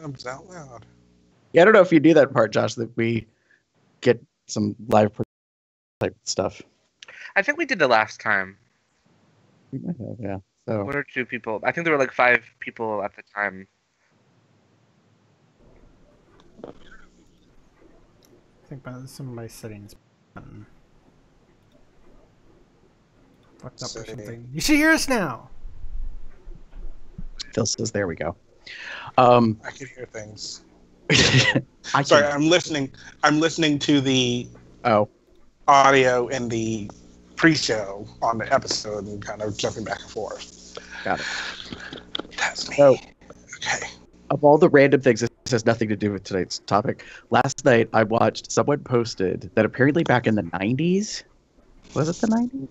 Comes out loud. Yeah, I don't know if you do that part, Josh, that we get some live type stuff. I think we did the last time. We might have, yeah. So 1 or 2 people. I think there were like 5 people at the time. I think some of my settings fucked up or something. You should hear us now. Phil says, "There we go." I can hear things. Sorry, I'm listening. I'm listening to the audio in the pre-show on the episode and kind of jumping back and forth. Got it. That's me. So, okay. Of all the random things, this has nothing to do with tonight's topic. Last night, I watched someone posted that apparently back in the 90s, was it the 90s?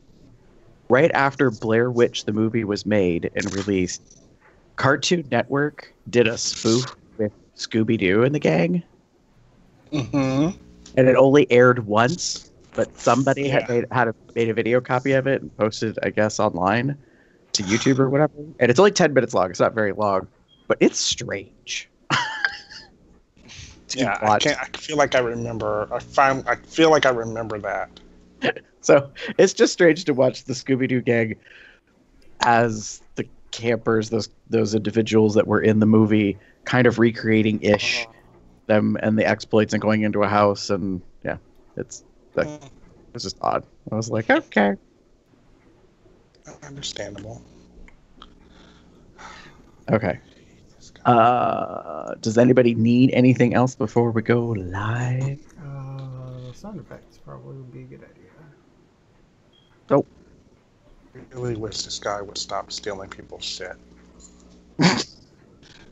Right after Blair Witch, the movie, was made and released, Cartoon Network did a spoof with Scooby-Doo and the gang. Mm-hmm. And it only aired once, but somebody had made a video copy of it and posted, I guess, online to YouTube or whatever. And it's only 10 minutes long. It's not very long, but it's strange. Yeah, I feel like I remember. I feel like I remember that. So it's just strange to watch the Scooby-Doo gang as the campers, those individuals that were in the movie, kind of recreating them and the exploits and going into a house, and yeah, it's just odd. I was like, okay, understandable. Okay. Does anybody need anything else before we go live? Sound effects probably would be a good idea. Nope. I really wish this guy would stop stealing people's shit.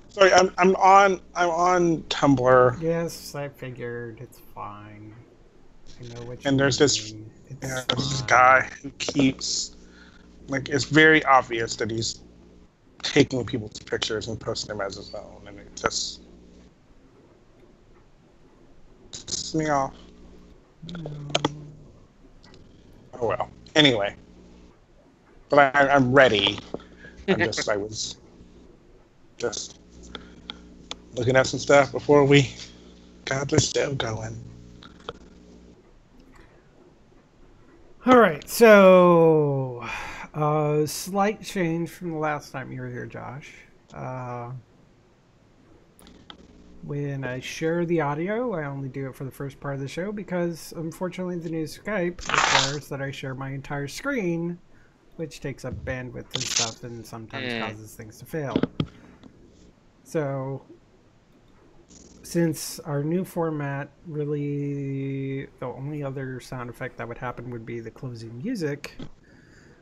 Sorry, I'm on Tumblr. Yes, I figured. It's fine. I know what you And there's this guy who keeps, like, it's very obvious that he's taking people's pictures and posting them as his own, and it just pisses me off. Oh well. Anyway, but I'm ready. I was just looking at some stuff before we got the show going. All right, so slight change from the last time you were here, Josh. When I share the audio, I only do it for the first part of the show because, unfortunately, the new Skype requires that I share my entire screen, which takes up bandwidth and stuff and sometimes causes things to fail. So, since our new format, really, the only other sound effect that would happen would be the closing music.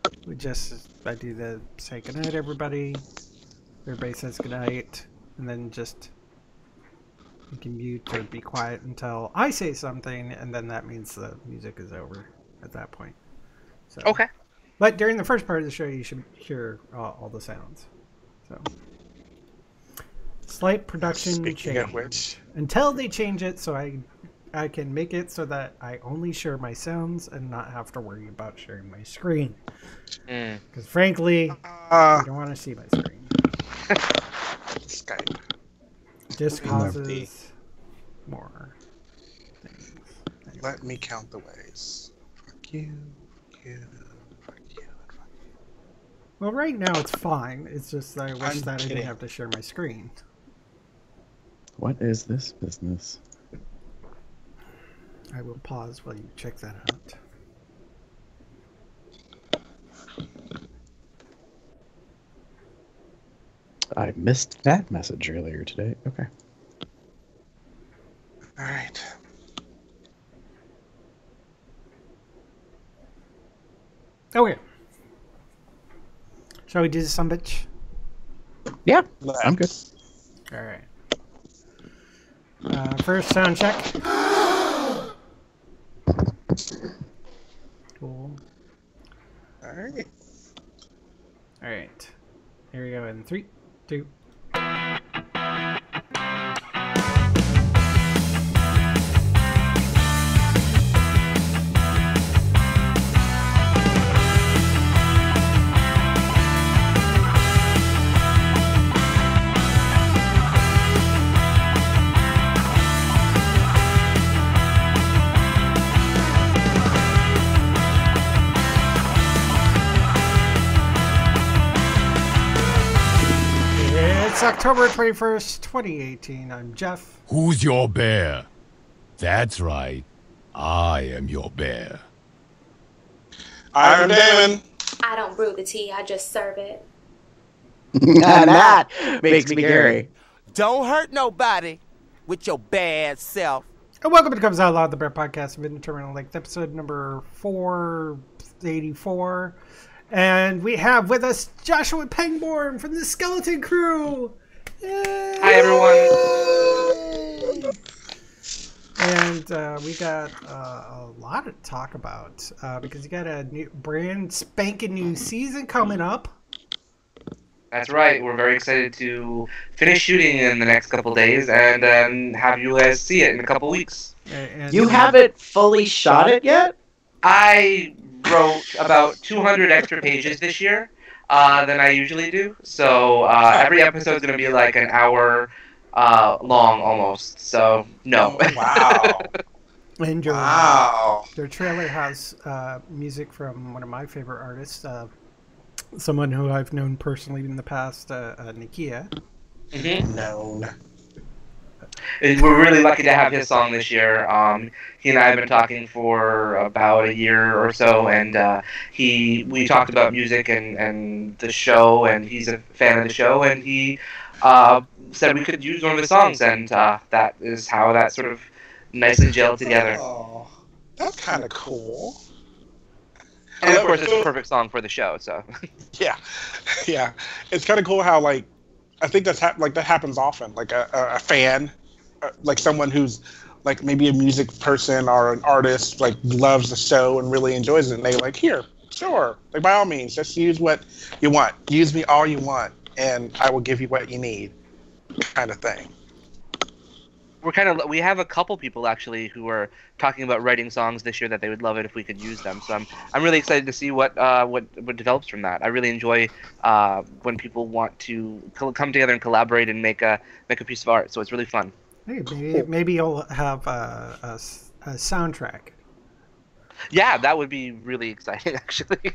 I do the say goodnight, everybody. Everybody says goodnight, and then just you can mute or be quiet until I say something, and then that means the music is over at that point. So, okay. But during the first part of the show, you should hear all the sounds. So, slight production change. Until they change it, so I can make it so that I only share my sounds and not have to worry about sharing my screen. Because frankly, I don't want to see my screen. Skype. Just causes more things. Anyway. Let me count the ways. Fuck you, fuck you, fuck you, fuck you. Well, right now it's fine. It's just that I wish that I didn't have to share my screen. What is this business? I will pause while you check that out. I missed that message earlier today. Okay. All right. Okay. Shall we do some bitch? Yeah, I'm good. All right. First sound check. Cool. All right. All right. Here we go in 3, 2. It's October 21st, 2018. I'm Jeff. Who's your bear? That's right. I am your bear. I'm Damon. I don't brew the tea, I just serve it. And that makes me Gary. Don't hurt nobody with your bad self. And welcome to Comes Out Loud, the Bear Podcast of Indeterminate Length, episode number 484. And we have with us Joshua Pangborn from the Skeleton Crew. Yay! Hi, everyone. And we got a lot to talk about because you got a new, brand spanking new season coming up. That's right. We're very excited to finish shooting in the next couple days and have you guys see it in a couple weeks. And You haven't fully shot it yet? I wrote about 200 extra pages this year than I usually do. So every episode is going to be like an hour long almost. So, no. Wow. And your, Wow. their trailer has music from one of my favorite artists, someone who I've known personally in the past, Nikia. Mm-hmm. Known. We're really lucky to have his song this year. He and I have been talking for about a year or so, and we talked about music and the show, and he's a fan of the show, and he said we could use one of his songs, and that is how that sort of nicely gelled together. Oh, that's kind of cool. And of course, it's a perfect song for the show. So Yeah, yeah. It's kind of cool how I think that happens often. Like a fan, like someone who's like maybe a music person or an artist, like loves the show and really enjoys it, and they like, here, sure, like by all means, just use what you want. Use me all you want, and I will give you what you need, kind of thing. we have a couple people actually who are talking about writing songs this year that they would love it if we could use them. So I'm really excited to see what develops from that. I really enjoy when people want to come together and collaborate and make a piece of art. So it's really fun. Hey, maybe you'll have a soundtrack. Yeah, that would be really exciting actually.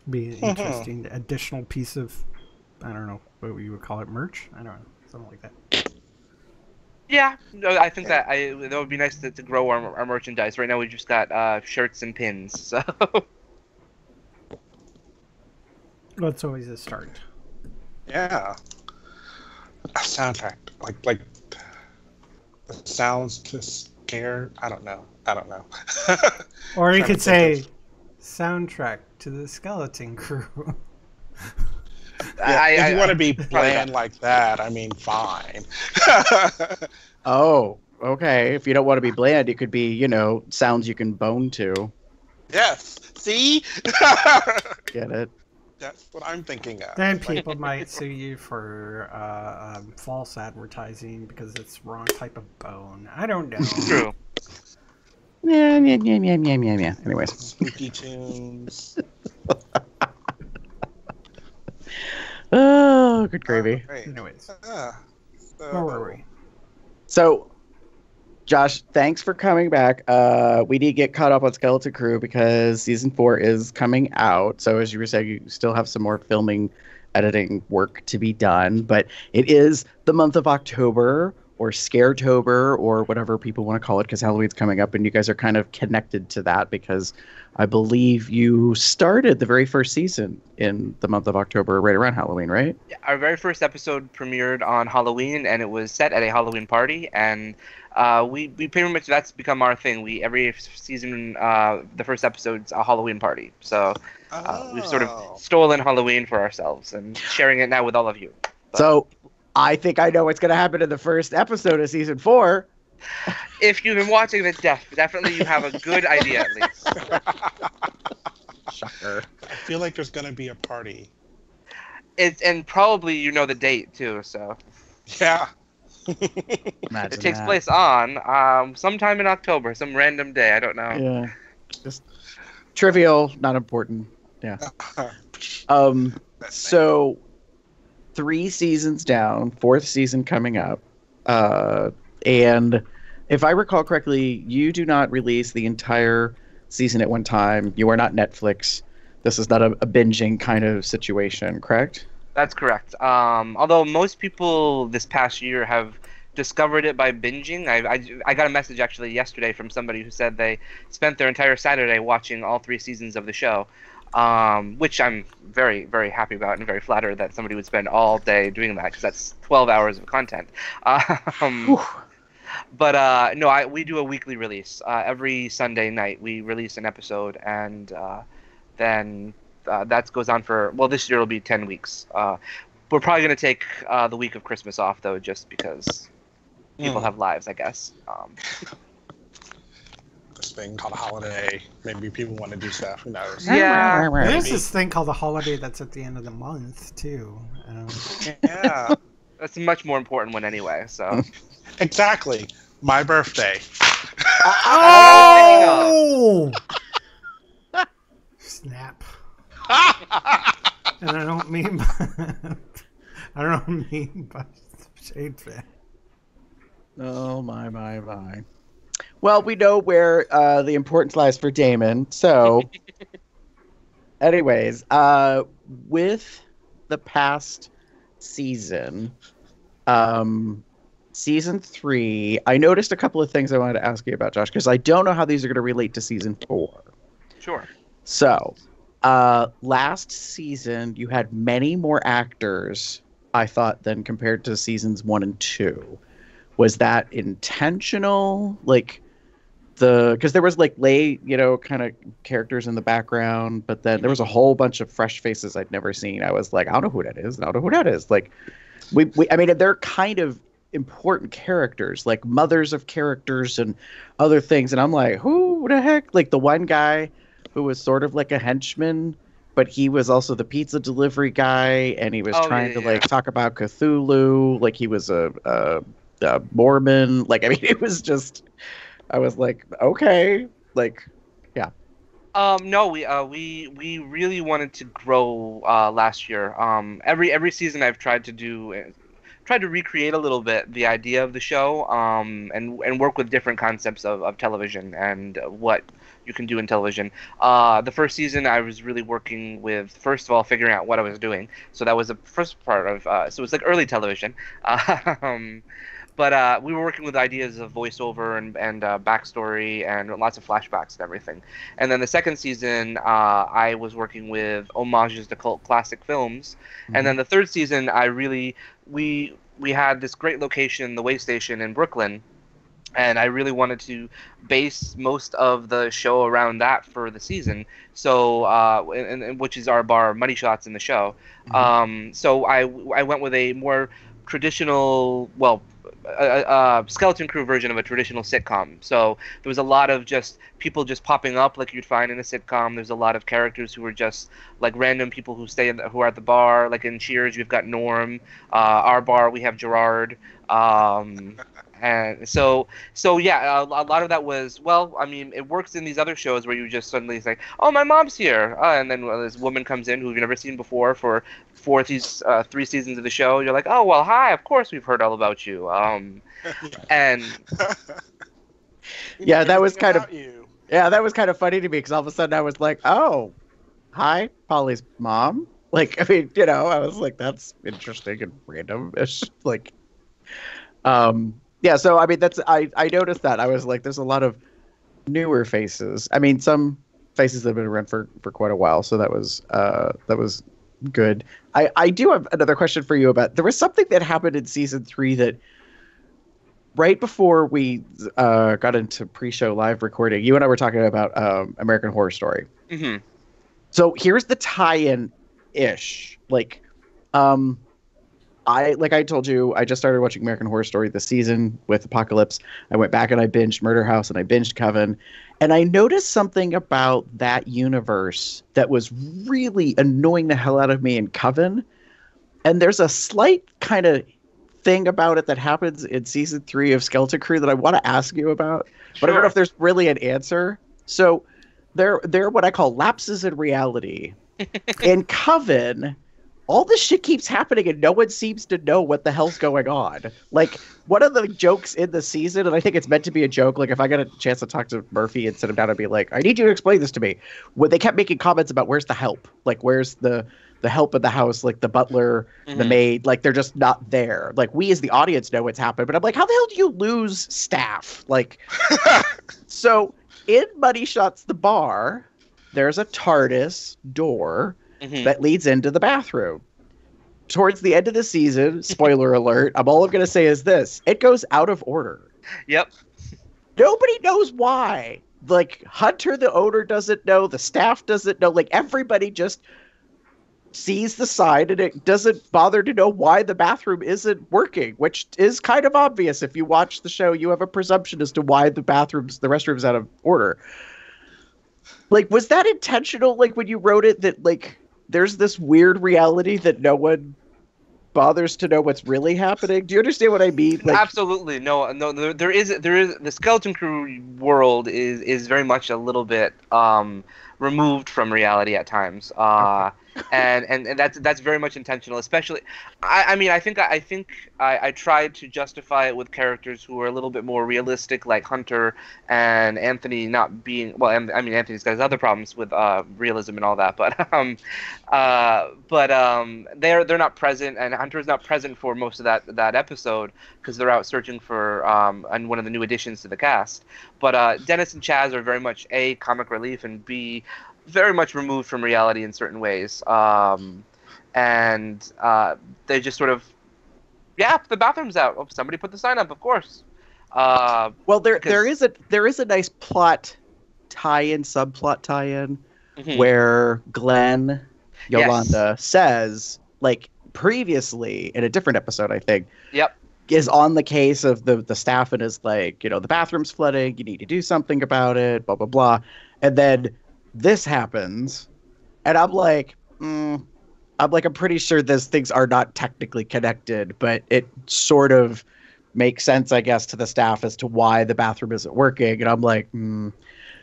Be an interesting additional piece of, I don't know what you would call it, merch? I don't know, something like that. Yeah, no, I think that would be nice to grow our merchandise. Right now we just got shirts and pins, so. Well, it's always a start. Yeah. A soundtrack, like the sounds to scare. I don't know. Or you could say, soundtrack to the Skeleton Crew. Yeah, if you want to be bland like that, I mean, fine. Oh, okay. If you don't want to be bland, it could be, sounds you can bone to. Yes. See? Get it? That's what I'm thinking of. Then people might sue you for false advertising because it's wrong type of bone. I don't know. True. Yeah. Anyways. Spooky tunes. Oh, good gravy. Great. Anyways, So, where were we? So, Josh, thanks for coming back. We need to get caught up on Skeleton Crew because season 4 is coming out. So, as you were saying, you still have some more filming, editing work to be done. But it is the month of October, or Scaretober, or whatever people want to call it, because Halloween's coming up, and you guys are kind of connected to that because I believe you started the very first season in the month of October, right around Halloween, right? Yeah, our very first episode premiered on Halloween, and it was set at a Halloween party, and we pretty much, that's become our thing. Every season, the first episode's a Halloween party, so we've sort of stolen Halloween for ourselves and sharing it now with all of you. But So I think I know what's going to happen in the first episode of season 4. if you've been watching it, definitely you have a good idea at least. Shocker. I feel like there's going to be a party. And probably you know the date too, so Yeah. Imagine it takes that. place on sometime in October, some random day. I don't know. Yeah. Just trivial, not important. Yeah. So 3 seasons down, 4th season coming up. And if I recall correctly, you do not release the entire season at one time. You are not Netflix. This is not a binging kind of situation, correct? That's correct. Although most people this past year have discovered it by binging. I got a message actually yesterday from somebody who said they spent their entire Saturday watching all 3 seasons of the show, which I'm very, very happy about and very flattered that somebody would spend all day doing that, because that's 12 hours of content. But no, we do a weekly release. Every Sunday night we release an episode, and then that goes on for, well, this year it'll be 10 weeks. We're probably going to take the week of Christmas off, though, just because people have lives, I guess. This thing called a holiday. Maybe people want to do stuff. Who knows? Yeah. There's this thing called a holiday that's at the end of the month, too. Yeah. That's a much more important one anyway, so. Exactly. My birthday. Oh! Snap. And I don't mean by shade fan. Oh, my. Well, we know where the importance lies for Damon. So, anyways, with the past season, season 3, I noticed a couple of things I wanted to ask you about, Josh, because I don't know how these are going to relate to season 4. Sure. So, last season, you had many more actors, I thought, than compared to seasons 1 and 2. Was that intentional? Like, because there was like kind of characters in the background, but then there was a whole bunch of fresh faces I'd never seen. I was like, I don't know who that is. Like, I mean, they're kind of important characters, like mothers of characters and other things. And I'm like, who the heck? Like the one guy who was sort of like a henchman, but he was also the pizza delivery guy, and he was trying to like talk about Cthulhu, like he was a Mormon. Like, I mean, it was just, I was like, okay, like, yeah. No, we really wanted to grow last year. Every season I've tried to recreate a little bit the idea of the show, and work with different concepts of television and what you can do in television. The first season I was really working with, first of all, figuring out what I was doing. So that was the first part of, so it was like early television. But we were working with ideas of voiceover and backstory and lots of flashbacks and everything. And then the second season, I was working with homages to cult classic films. Mm-hmm. And then the third season, we had this great location, the Way Station in Brooklyn, and I really wanted to base most of the show around that for the season. So, and which is our bar, Money Shots, in the show. Mm-hmm. So I went with a more traditional, Skeleton Crew version of a traditional sitcom. So there was a lot of just people just popping up like you'd find in a sitcom. There's a lot of characters who were just like random people who who are at the bar. Like in Cheers, we've got Norm. Our bar, we have Gerard. And so yeah, a lot of that was, well, I mean, it works in these other shows where you just suddenly say, oh, my mom's here. And then this woman comes in who you've never seen before for 3 seasons of the show. You're like, oh, well, hi, of course we've heard all about you. And yeah, that was kind of funny to me, because all of a sudden I was like, oh, hi, Polly's mom. Like, I mean, I was like, that's interesting and random-ish. Like, yeah, so I mean, I noticed that. I was like, there's a lot of newer faces. I mean, some faces that have been around for quite a while, so that was good. I do have another question for you about, there was something that happened in season 3 that right before we got into pre-show live recording, you and I were talking about American Horror Story. Mm-hmm. So here's the tie-in-ish. Like, I told you, I just started watching American Horror Story this season with Apocalypse. I went back and I binged Murder House and I binged Coven. And I noticed something about that universe that was really annoying the hell out of me in Coven. And there's a slight kind of thing about it that happens in season 3 of Skeleton Crew that I want to ask you about. But I don't know if there's really an answer. So they're what I call lapses in reality. In Coven, all this shit keeps happening and no one seems to know what the hell's going on. Like, one of the jokes in the season, and I think it's meant to be a joke, like if I get a chance to talk to Murphy and sit him down and be like, I need you to explain this to me. When they kept making comments about where's the help? Like, where's the help in the house, like the butler, the maid, like they're just not there. Like, we as the audience know what's happened, but I'm like, how the hell do you lose staff? Like, so in Money Shots the Bar, there's a TARDIS door that leads into the bathroom. Towards the end of the season, spoiler alert, all I'm going to say is this. It goes out of order. Yep. Nobody knows why. Like, Hunter, the owner, doesn't know. The staff doesn't know. Like, everybody just sees the sign and it doesn't bother to know why the bathroom isn't working, which is kind of obvious. If you watch the show, you have a presumption as to why the restroom's out of order. Like, was that intentional? Like, when you wrote it, that, like, there's this weird reality that no one bothers to know what's really happening. Do you understand what I mean? Like, absolutely. No. There is the Skeleton Crew world is very much a little bit removed from reality at times. And that's very much intentional. Especially, I think I tried to justify it with characters who are a little bit more realistic, like Hunter and Anthony not being well. I mean, Anthony's got his other problems with realism and all that, but they're not present, and Hunter's not present for most of that episode because they're out searching for and one of the new additions to the cast. But Dennis and Chaz are very much A, comic relief, and B, very much removed from reality in certain ways. And they just sort of, the bathroom's out. Oh, somebody put the sign up, of course. Well, there is a nice plot tie-in, subplot tie-in, where Glenn Yolanda says, like, previously in a different episode, I think. Yep. Is on the case of the staff and is like, the bathroom's flooding, you need to do something about it, blah, blah, blah. And then this happens, and I'm like, I'm pretty sure those things are not technically connected, but it sort of makes sense, I guess, to the staff as to why the bathroom isn't working. And I'm like,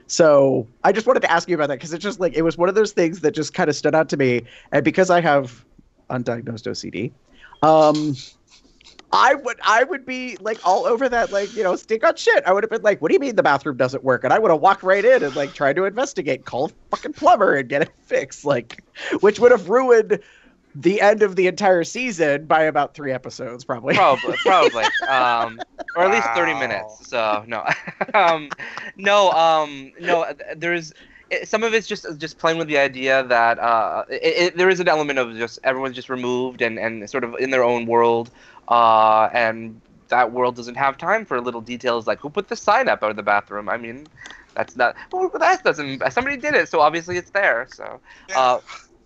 So I just wanted to ask you about that, because it's just like, it was one of those things that just kind of stood out to me. And because I have undiagnosed OCD, I would be like all over that, like, stink on shit. I would have been like, what do you mean the bathroom doesn't work? And I would have walked right in and like tried to investigate, call a fucking plumber and get it fixed, like, which would have ruined the end of the entire season by about 3 episodes, probably. Probably. Or at least 30 minutes. So no, no. There's some of it's just playing with the idea that there is an element of just everyone's just removed and sort of in their own world. And that world doesn't have time for little details like who put the sign up out of the bathroom. I mean, that's not. Well, that doesn't. Somebody did it, so obviously it's there. So,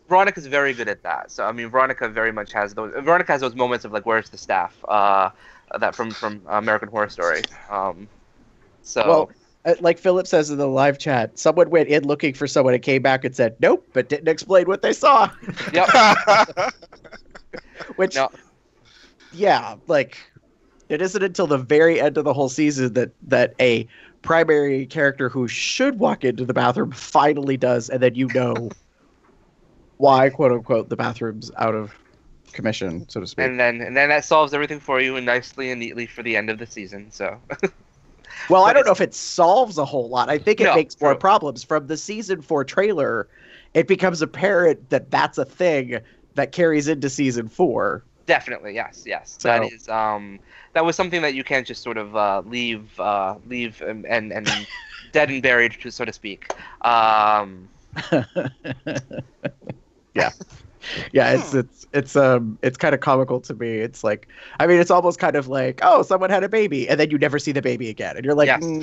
Veronica's very good at that. So I mean, Veronica very much has those. Veronica has those moments of like, where's the staff? That from American Horror Story. Well, like Philip says in the live chat, someone went in looking for someone and came back and said nope, but didn't explain what they saw. Yep. Which. No. Yeah, like, it isn't until the very end of the whole season that a primary character who should walk into the bathroom finally does, and then why, quote unquote, the bathroom's out of commission, so to speak. And then that solves everything for you and nicely and neatly for the end of the season. So. Well, I don't know if it solves a whole lot. I think it makes more problems. From the season 4 trailer, it becomes apparent that that's a thing that carries into season 4. Definitely, yes. So, that is that was something that you can't just sort of leave and dead and buried, so to speak. Yeah, it's kind of comical to me. It's like, I mean, it's almost kind of like, oh, someone had a baby, and then you never see the baby again, and you're like, no,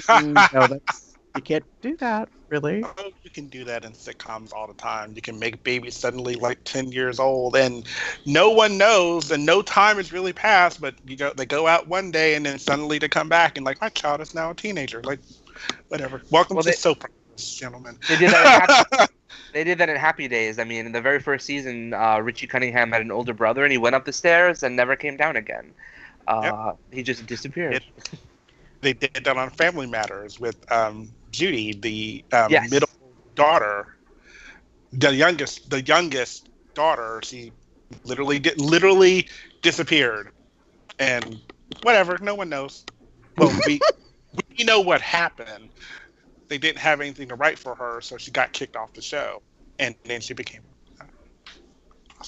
you can't do that, really. You can do that in sitcoms all the time. You can make babies suddenly like 10 years old, and no one knows, and no time has really passed. But they go out one day, and then suddenly they come back, and like, my child is now a teenager. Like, whatever. Welcome to soap operas, gentlemen. They did that. They did that in Happy Days. I mean, in the very first season, Richie Cunningham had an older brother, and he went up the stairs and never came down again. He just disappeared. They did that on Family Matters with Judy, the middle daughter, the youngest daughter. She literally disappeared, and whatever. No one knows. Well, we know what happened. They didn't have anything to write for her, so she got kicked off the show, and then she became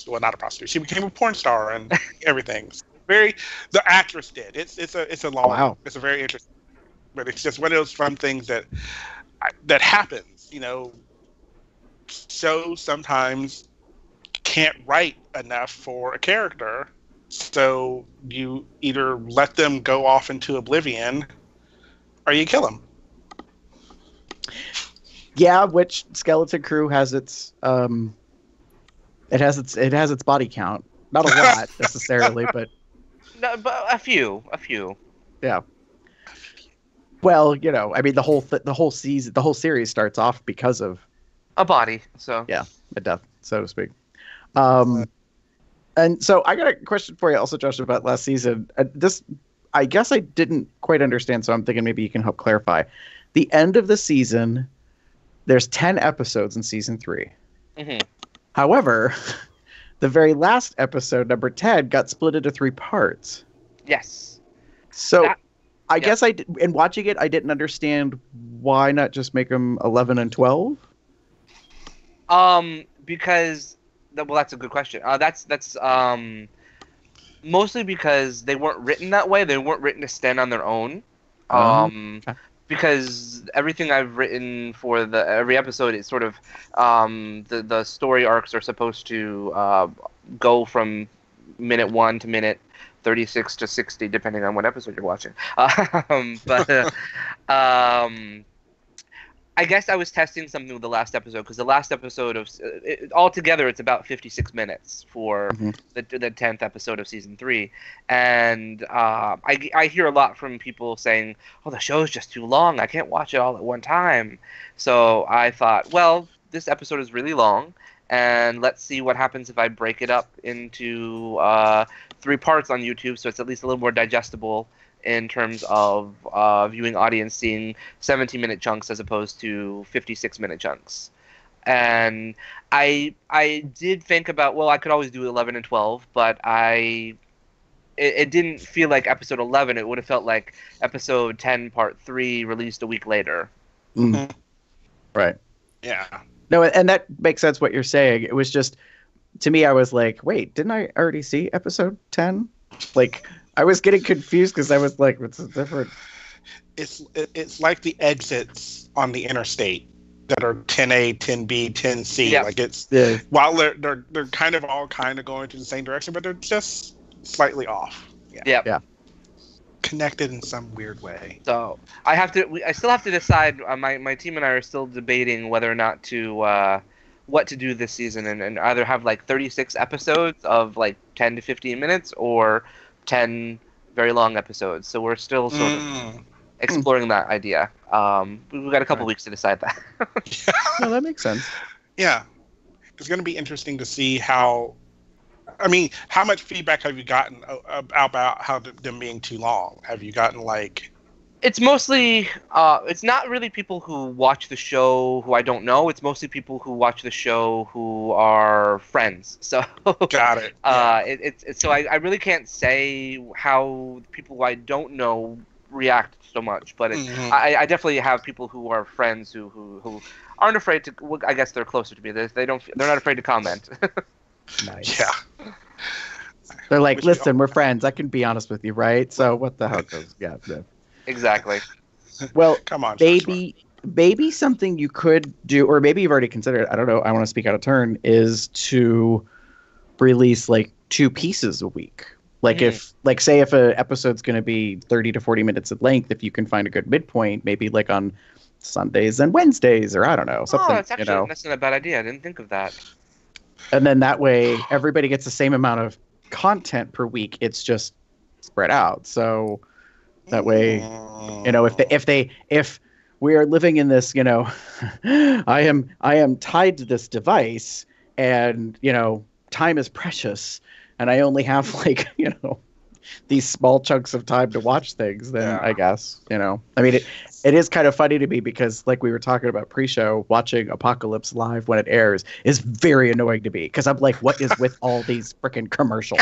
not a prostitute. She became a porn star and everything. The actress did. It's a long. Wow. It's a very interesting, but it's just one of those fun things that happens. Shows sometimes can't write enough for a character, so you either let them go off into oblivion, or you kill them. Yeah, which Skeleton Crew has its it has its body count. Not a lot necessarily, but a few. Yeah. Well, I mean, the whole series starts off because of a body. So yeah, a death, so to speak. And so I got a question for you also, Josh, about last season. This, I guess I didn't quite understand, so I'm thinking maybe you can help clarify. The end of the season, there's 10 episodes in season 3. Mm-hmm. However, the very last episode, number 10, got split into 3 parts. Yes. So I guess in watching it, I didn't understand why not just make them 11 and 12? Because, well, that's a good question. That's mostly because they weren't written that way. They weren't written to stand on their own. Okay. Because everything I've written for every episode is sort of the story arcs are supposed to go from minute 1 to minute 36 to 60, depending on what episode you're watching. I guess I was testing something with the last episode, because the last episode altogether it's about 56 minutes for the 10th episode of season 3, and I hear a lot from people saying, "Oh, the show's just too long. I can't watch it all at one time." So I thought, well, this episode is really long, and let's see what happens if I break it up into 3 parts on YouTube, so it's at least a little more digestible in terms of viewing audience seeing 17-minute chunks as opposed to 56-minute chunks. And I did think about, well, I could always do 11 and 12, but it didn't feel like episode 11. It would have felt like episode 10 part 3 released a week later. Mm. Right. Yeah. No, and that makes sense what you're saying. It was just, to me, I was like, wait, didn't I already see episode 10? Like, I was getting confused because I was like, what's the difference? It's like the exits on the interstate that are 10A, 10B, 10C. Yeah. Like Yeah. While they're kind of all kind of going to the same direction, but they're just slightly off. Yeah. Connected in some weird way. So I still have to decide. My team and I are still debating whether or not to what to do this season, and either have like 36 episodes of like 10 to 15 minutes, or 10 very long episodes. So we're still sort of exploring that idea. We've got a couple weeks to decide that. No, that makes sense. Yeah. It's going to be interesting to see how much feedback have you gotten about how them being too long? Have you gotten like... It's mostly, it's not really people who watch the show who I don't know. It's mostly people who watch the show who are friends. So got it. It's so I really can't say how people who I don't know react so much, but I definitely have people who are friends who aren't afraid to. Well, I guess they're closer to me. They're not afraid to comment. Nice. Yeah. They're like, listen, we're friends. I can be honest with you, right? So what the hell goes? Yeah. Exactly. Well, come on, maybe something you could do, or maybe you've already considered, I don't know, I want to speak out of turn, is to release like 2 pieces a week. Like say if an episode's going to be 30 to 40 minutes in length, if you can find a good midpoint, maybe like on Sundays and Wednesdays, or I don't know, something. That's not a bad idea. I didn't think of that. And then that way everybody gets the same amount of content per week. It's just spread out. So that way, if we are living in this, I am tied to this device, and time is precious, and I only have like these small chunks of time to watch things. Then I guess I mean it is kind of funny to me because, like we were talking about pre-show, watching Apocalypse live when it airs is very annoying to me because I'm like, what is with all these freaking commercials?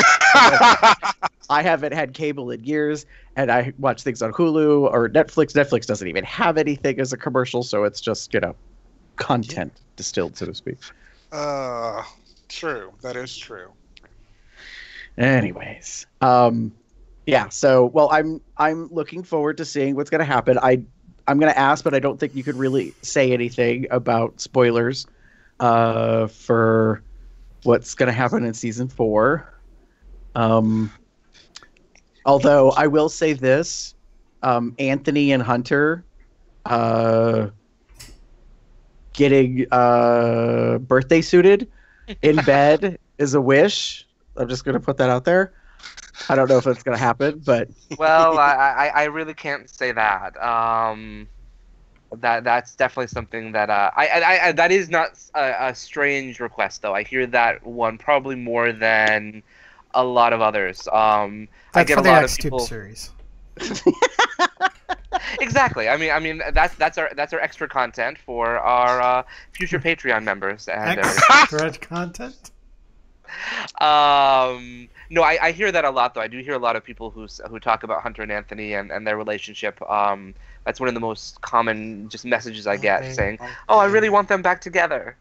I haven't had cable in years, and I watch things on Hulu or Netflix. Netflix doesn't even have anything as a commercial, so it's just, content distilled, so to speak. True. That is true. Anyways, yeah. So, well, I'm looking forward to seeing what's going to happen. I'm going to ask, but I don't think you could really say anything about spoilers for what's going to happen in season 4. Although I will say this, Anthony and Hunter getting birthday suited in bed is a wish. I'm just going to put that out there. I don't know if it's going to happen, but... Well, I really can't say that. That's definitely something that... I that is not a strange request, though. I hear that one probably more than a lot of others. I get a lot of people... series. Exactly. I mean that's our extra content for our future Patreon members. And, extra content? No, I hear that a lot, though. I do hear a lot of people who talk about Hunter and Anthony and their relationship. That's one of the most common just messages I get, saying, "Oh, I really want them back together."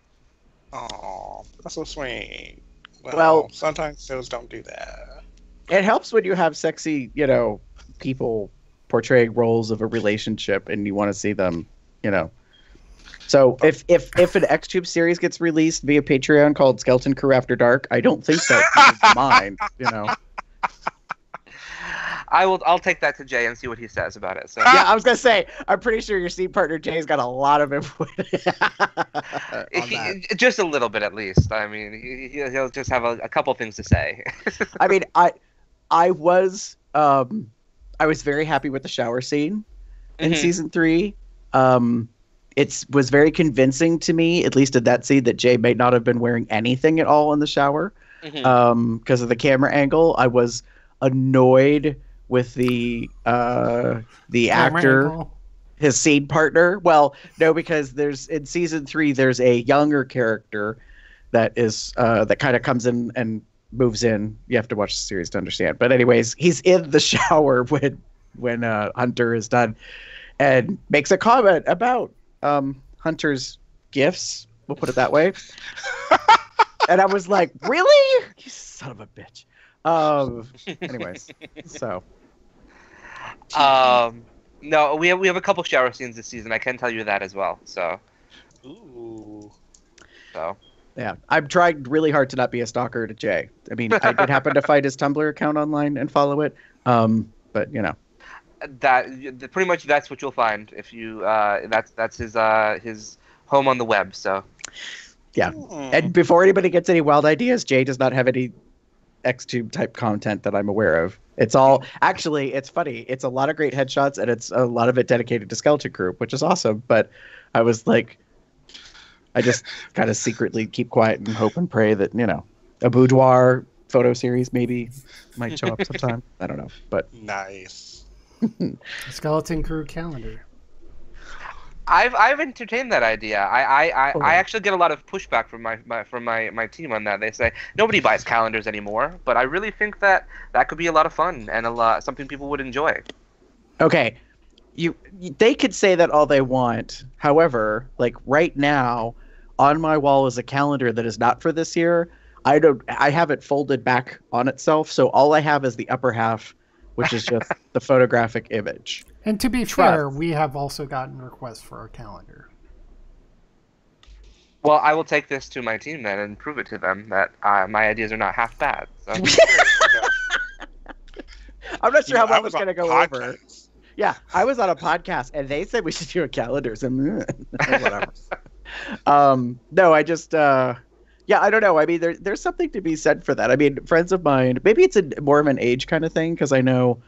Oh, that's so sweet. Well, sometimes shows don't do that. It helps when you have sexy, people portraying roles of a relationship, and you want to see them, So if an X-Tube series gets released via Patreon called Skeleton Crew After Dark, I don't think that people mind, I'll take that to Jay and see what he says about it. So yeah, I was gonna say, I'm pretty sure your scene partner Jay's got a lot of input. Just a little bit, at least. I mean, he'll just have a couple things to say. I mean, I was very happy with the shower scene in season 3. It was very convincing to me, at least in that scene, that Jay may not have been wearing anything at all in the shower because of the camera angle. I was annoyed with the actor, angle. His scene partner. Well, no, because in season 3 there's a younger character that is that kind of comes in and moves in. You have to watch the series to understand. But anyways, he's in the shower when Hunter is done and makes a comment about Hunter's gifts. We'll put it that way. And I was like, really? You son of a bitch. Anyways, so. No, we have a couple shower scenes this season. I can tell you that as well. So. Ooh. So. Yeah, I'm trying really hard to not be a stalker to Jay. I mean, I did happen to find his Tumblr account online and follow it. But that pretty much that's what you'll find if you that's his home on the web. So. Yeah, and before anybody gets any wild ideas, Jay does not have any X-Tube type content that I'm aware of. It's all actually, it's funny. It's a lot of great headshots, and it's a lot of it dedicated to Skeleton Crew, which is awesome. But I was like, I just kind of secretly keep quiet and hope and pray that a boudoir photo series maybe might show up sometime. I don't know, but nice. Skeleton Crew calendar. I've entertained that idea. I actually get a lot of pushback from my team on that. They say nobody buys calendars anymore, but I really think that could be a lot of fun and something people would enjoy. Okay, they could say that all they want. However, like right now, on my wall is a calendar that is not for this year. I have it folded back on itself, so all I have is the upper half, which is just the photographic image. And to be fair, we have also gotten requests for our calendar. Well, I will take this to my team then and prove it to them that my ideas are not half bad. So. I'm not sure how well it's going to go over. Yeah, I was on a podcast and they said we should do a calendar. So whatever. No, I just I don't know. I mean, there's something to be said for that. I mean, friends of mine, maybe it's more of an age kind of thing because I know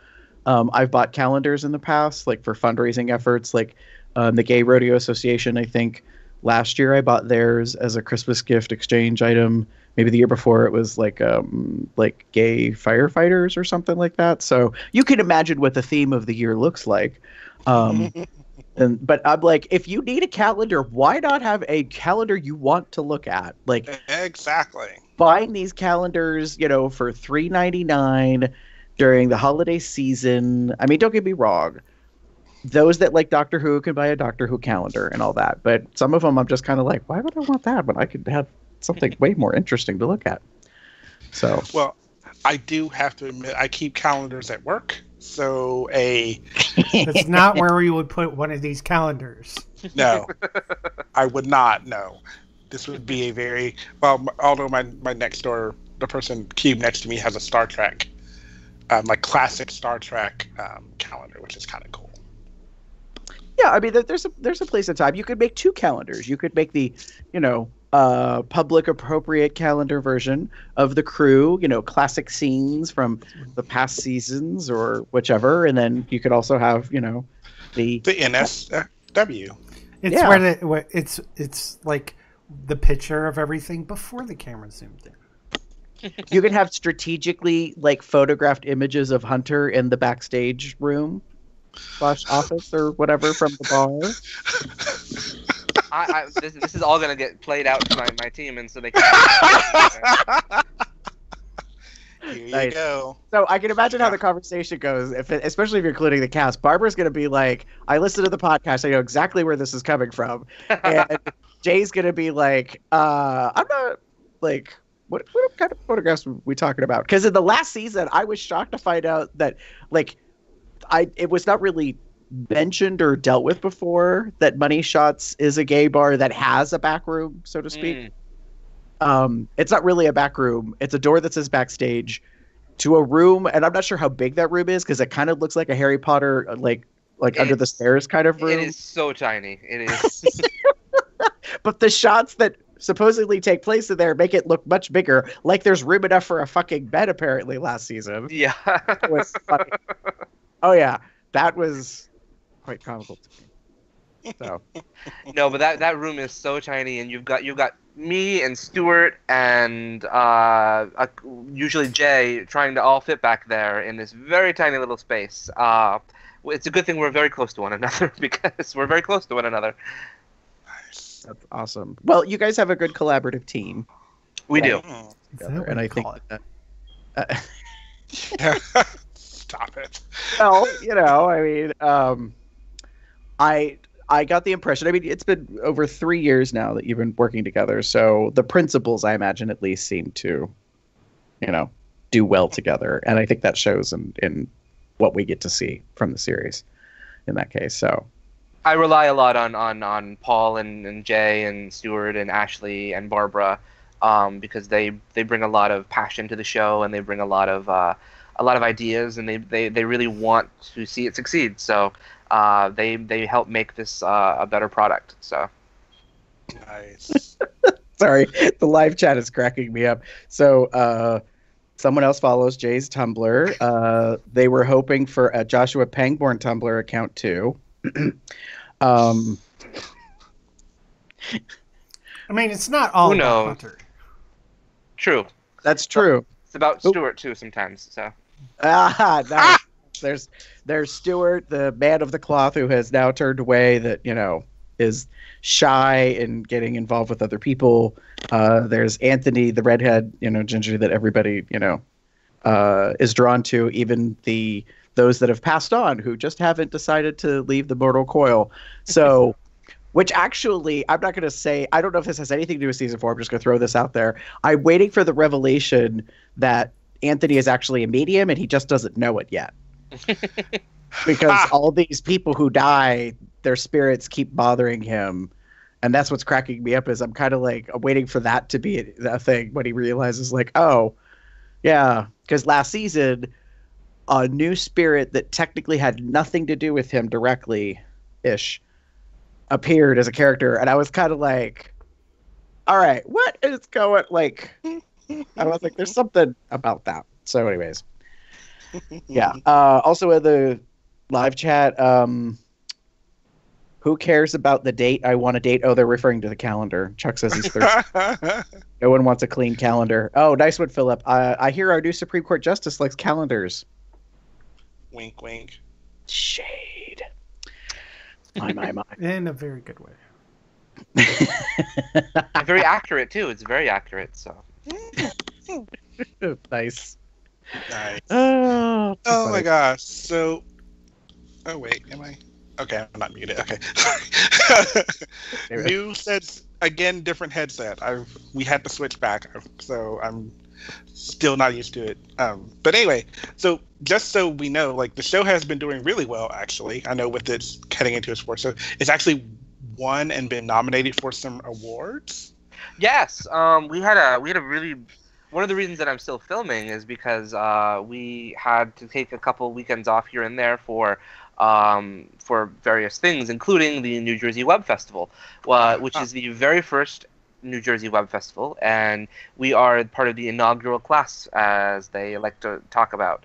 I've bought calendars in the past, like for fundraising efforts, like the Gay Rodeo Association. I think last year I bought theirs as a Christmas gift exchange item. Maybe the year before it was like gay firefighters or something like that. So you can imagine what the theme of the year looks like. But I'm like, if you need a calendar, why not have a calendar you want to look at? Like, exactly. Buying these calendars, for $3.99 during the holiday season. I mean, don't get me wrong. Those that like Doctor Who can buy a Doctor Who calendar and all that. But some of them, I'm just kind of like, why would I want that when I could have something way more interesting to look at? So, well, I do have to admit, I keep calendars at work. So That's not where we would put one of these calendars. No, I would not. No, this would be a very well. Although my next door, the person cube next to me has a Star Trek, like classic Star Trek calendar, which is kind of cool. Yeah, I mean, there's a place and time. You could make 2 calendars. You could make the, public appropriate calendar version of the crew, classic scenes from the past seasons or whichever, and then you could also have, the NSW. It's where it's like the picture of everything before the camera zoomed in. You could have strategically photographed images of Hunter in the backstage room / office or whatever from the bar. This is all gonna get played out to my team, and so they can. Here you go. So I can imagine how the conversation goes, especially if you're including the cast. Barbara's gonna be like, "I listened to the podcast. I know exactly where this is coming from," and Jay's gonna be like, "I'm not like." What kind of photographs were we talking about? Because in the last season, I was shocked to find out that it was not really mentioned or dealt with before that Money Shots is a gay bar that has a back room, so to speak. It's not really a back room. It's a door that says backstage to a room, and I'm not sure how big that room is because it kind of looks like a Harry Potter like under the stairs kind of room. It is so tiny. It is. But the shots that supposedly take place in there make it look much bigger, like there's room enough for a fucking bed apparently last season. Yeah. Oh yeah, that was quite comical to me. So. No, but that room is so tiny, and you've got me and Stuart and usually Jay trying to all fit back there in this very tiny little space. It's a good thing we're very close to one another because we're very close to one another. That's awesome. Well, you guys have a good collaborative team. We do. And I think Stop it. Well, I mean, I got the impression. I mean, it's been over 3 years now that you've been working together, so the principles, I imagine, at least seem to, do well together, and I think that shows in what we get to see from the series. In that case, so. I rely a lot on Paul and Jay and Stuart and Ashley and Barbara, because they bring a lot of passion to the show, and they bring a lot of ideas, and they really want to see it succeed. So they help make this a better product. So nice. Sorry, the live chat is cracking me up. So someone else follows Jay's Tumblr. They were hoping for a Joshua Pangborn Tumblr account too. I mean, it's not all about Hunter. True. That's true. It's about Stuart too sometimes. So. Nice. There's Stuart, the man of the cloth, who has now turned away. That is shy and getting involved with other people. There's Anthony, the redhead, ginger that everybody is drawn to, even those that have passed on who just haven't decided to leave the mortal coil. So, which actually, I'm not going to say, I don't know if this has anything to do with season 4. I'm just going to throw this out there. I'm waiting for the revelation that Anthony is actually a medium and he just doesn't know it yet. Because all these people who die, their spirits keep bothering him. And that's what's cracking me up is I'm kind of I'm waiting for that to be a thing when he realizes oh, yeah, because last season, a new spirit that technically had nothing to do with him directly-ish appeared as a character, and I was kind of all right, what is going, I was there's something about that. So anyways, yeah. Also in the live chat, who cares about the date? I want a date. Oh, they're referring to the calendar. Chuck says he's thirsty. No one wants a clean calendar. Oh, nice one, Philip. I hear our new Supreme Court Justice likes calendars. Wink, wink. Shade. My. In a very good way. Very accurate too. It's very accurate. So Nice. Nice. Oh my gosh. So, oh wait, am I? Okay, I'm not muted. Okay. New sets again, different headset. We had to switch back, so I'm still not used to it. But anyway, so just so we know, like the show has been doing really well. Actually, I know with its heading into its fourth, so it's actually won and been nominated for some awards. Yes, we had a really. One of the reasons that I'm still filming is because we had to take a couple weekends off here and there for various things, including the New Jersey Web Festival, which is the very first New Jersey Web Festival, and we are part of the inaugural class, as they like to talk about.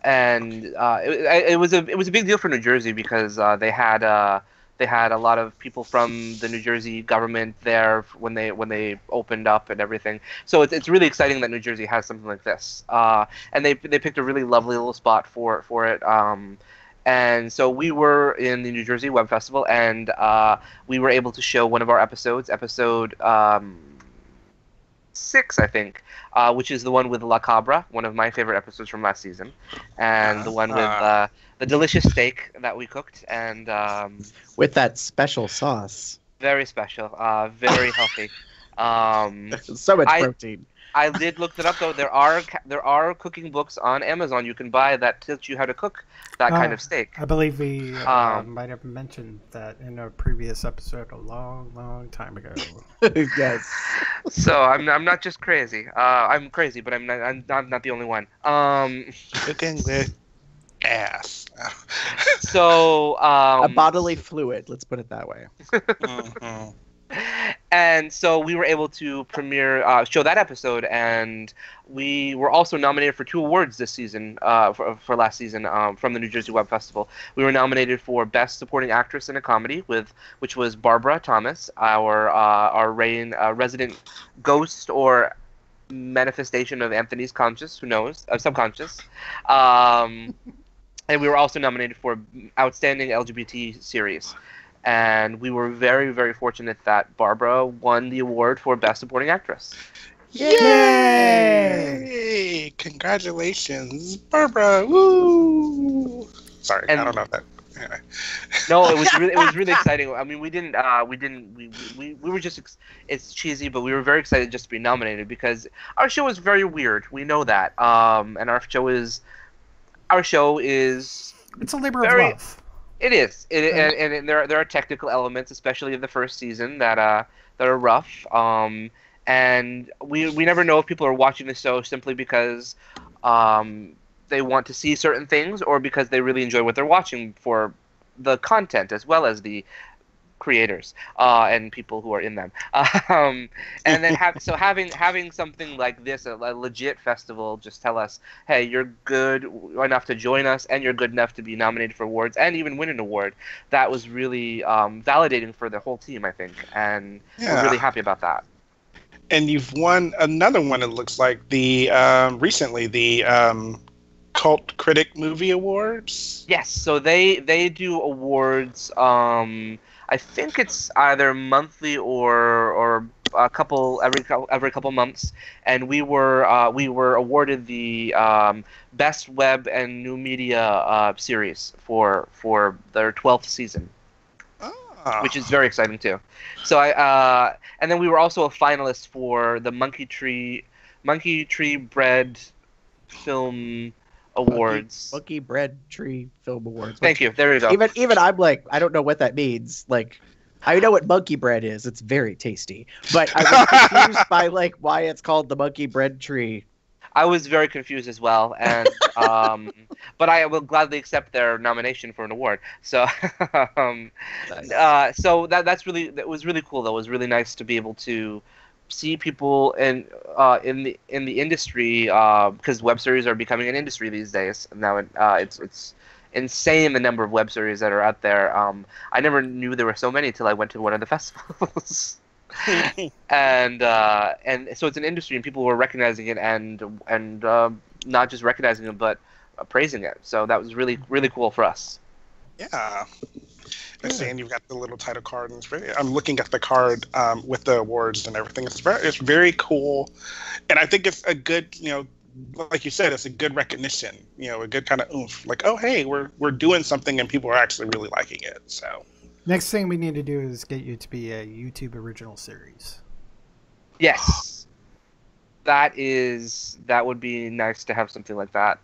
It was a big deal for New Jersey because they had a lot of people from the New Jersey government there when they opened up and everything. So it's really exciting that New Jersey has something like this. And they picked a really lovely little spot for it. And so we were in the New Jersey Web Festival, and we were able to show one of our episodes, episode 6, I think, which is the one with La Cabra, one of my favorite episodes from last season, and the one with the delicious steak that we cooked, and with that special sauce. Very special, very healthy. So much protein. I did look that up though. There are cooking books on Amazon you can buy that teach you how to cook that kind of steak. I believe we might have mentioned that in a previous episode a long time ago. Yes. So I'm not just crazy. I'm crazy, but I'm not the only one. Cooking with ass. So a bodily fluid. Let's put it that way. Mm-hmm. And so we were able to show that episode, and we were also nominated for 2 awards this season, for last season, from the New Jersey Web Festival. We were nominated for Best Supporting Actress in a Comedy, which was Barbara Thomas, our resident ghost or manifestation of Anthony's subconscious. And we were also nominated for Outstanding LGBT Series. And we were very, very fortunate that Barbara won the award for Best Supporting Actress. Yay! Congratulations, Barbara! Woo! Sorry, I don't know that. Anyway. No, it was really exciting. I mean, we were just, it's cheesy, but we were very excited just to be nominated because our show is very weird. We know that. And our show is it's a labor of love. It is, and there are technical elements, especially in the first season, that are rough. And we never know if people are watching the show simply because they want to see certain things, or because they really enjoy what they're watching for the content as well as the creators and people who are in them. And then having something like this, a legit festival, just tell us, hey, you're good enough to join us, and you're good enough to be nominated for awards and even win an award. That was really validating for the whole team, I think, and we're really happy about that. And you've won another one. It looks like recently the Cult Critic Movie Awards. Yes, so they do awards. I think it's either monthly or every couple months, and we were awarded the Best Web and New Media series for their 12th season, which is very exciting too. So and then we were also a finalist for the Monkey Tree Bread Film Awards. Monkey Bread Tree Film Awards. Thank you. There you go. Even I'm like, I don't know what that means. Like, I know what monkey bread is. It's very tasty. But I was confused by like why it's called the Monkey Bread Tree. I was very confused as well, and but I will gladly accept their nomination for an award. So, so that was really cool. That was really nice to be able to see people in the industry, because web series are becoming an industry these days. Now it's insane the number of web series that are out there. I never knew there were so many till I went to one of the festivals. and so it's an industry, and people were recognizing it and not just recognizing it, but praising it. So that was really, really cool for us. Yeah. And you've got the little title card, and I'm looking at the card with the awards and everything. It's very cool, and I think it's a good, like you said, it's a good recognition. A good kind of oomph. Like, oh hey, we're doing something, and people are actually really liking it. So next thing we need to do is get you to be a YouTube original series. Yes, that would be nice to have something like that.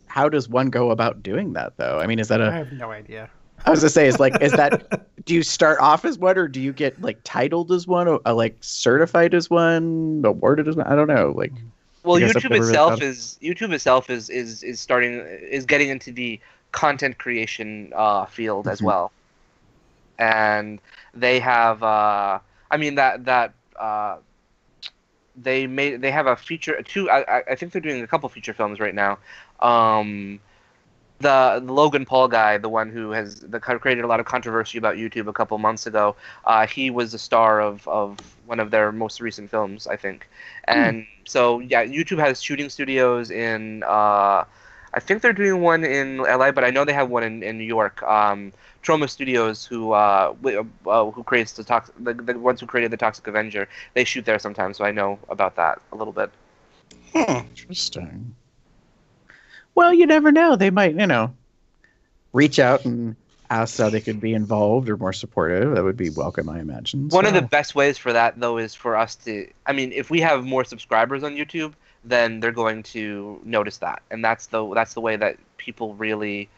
How does one go about doing that though? I mean, is that I have no idea. I was gonna say, is that do you start off as one, or do you get like titled as one, or like certified as one, awarded as one? I don't know. Like, well, YouTube itself is getting into the content creation field as well, and they have they have a feature two. I think they're doing a couple feature films right now. The Logan Paul guy, the one who created a lot of controversy about YouTube a couple months ago, he was the star of one of their most recent films, I think. And so yeah, YouTube has shooting studios in I think they're doing one in LA, but I know they have one in New York. Troma Studios, who creates the ones who created the Toxic Avenger, they shoot there sometimes, so I know about that a little bit. Interesting. Well, you never know. They might, reach out and ask how they could be involved or more supportive. That would be welcome, I imagine. One of the best ways for that, though, is for us to. I mean, if we have more subscribers on YouTube, then they're going to notice that, and that's the way that people really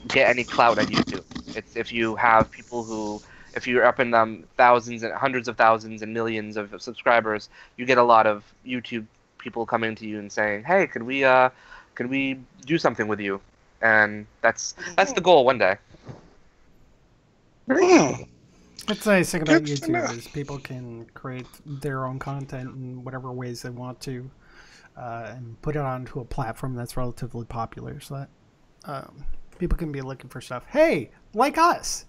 get any clout on YouTube. It's if you have people if you're up in them thousands and hundreds of thousands and millions of subscribers, you get a lot of YouTube people coming to you and saying, "Hey, can we do something with you?" And that's the goal one day. What's nice thing about YouTube is people can create their own content in whatever ways they want to, and put it onto a platform that's relatively popular, so that people can be looking for stuff. Hey, like us.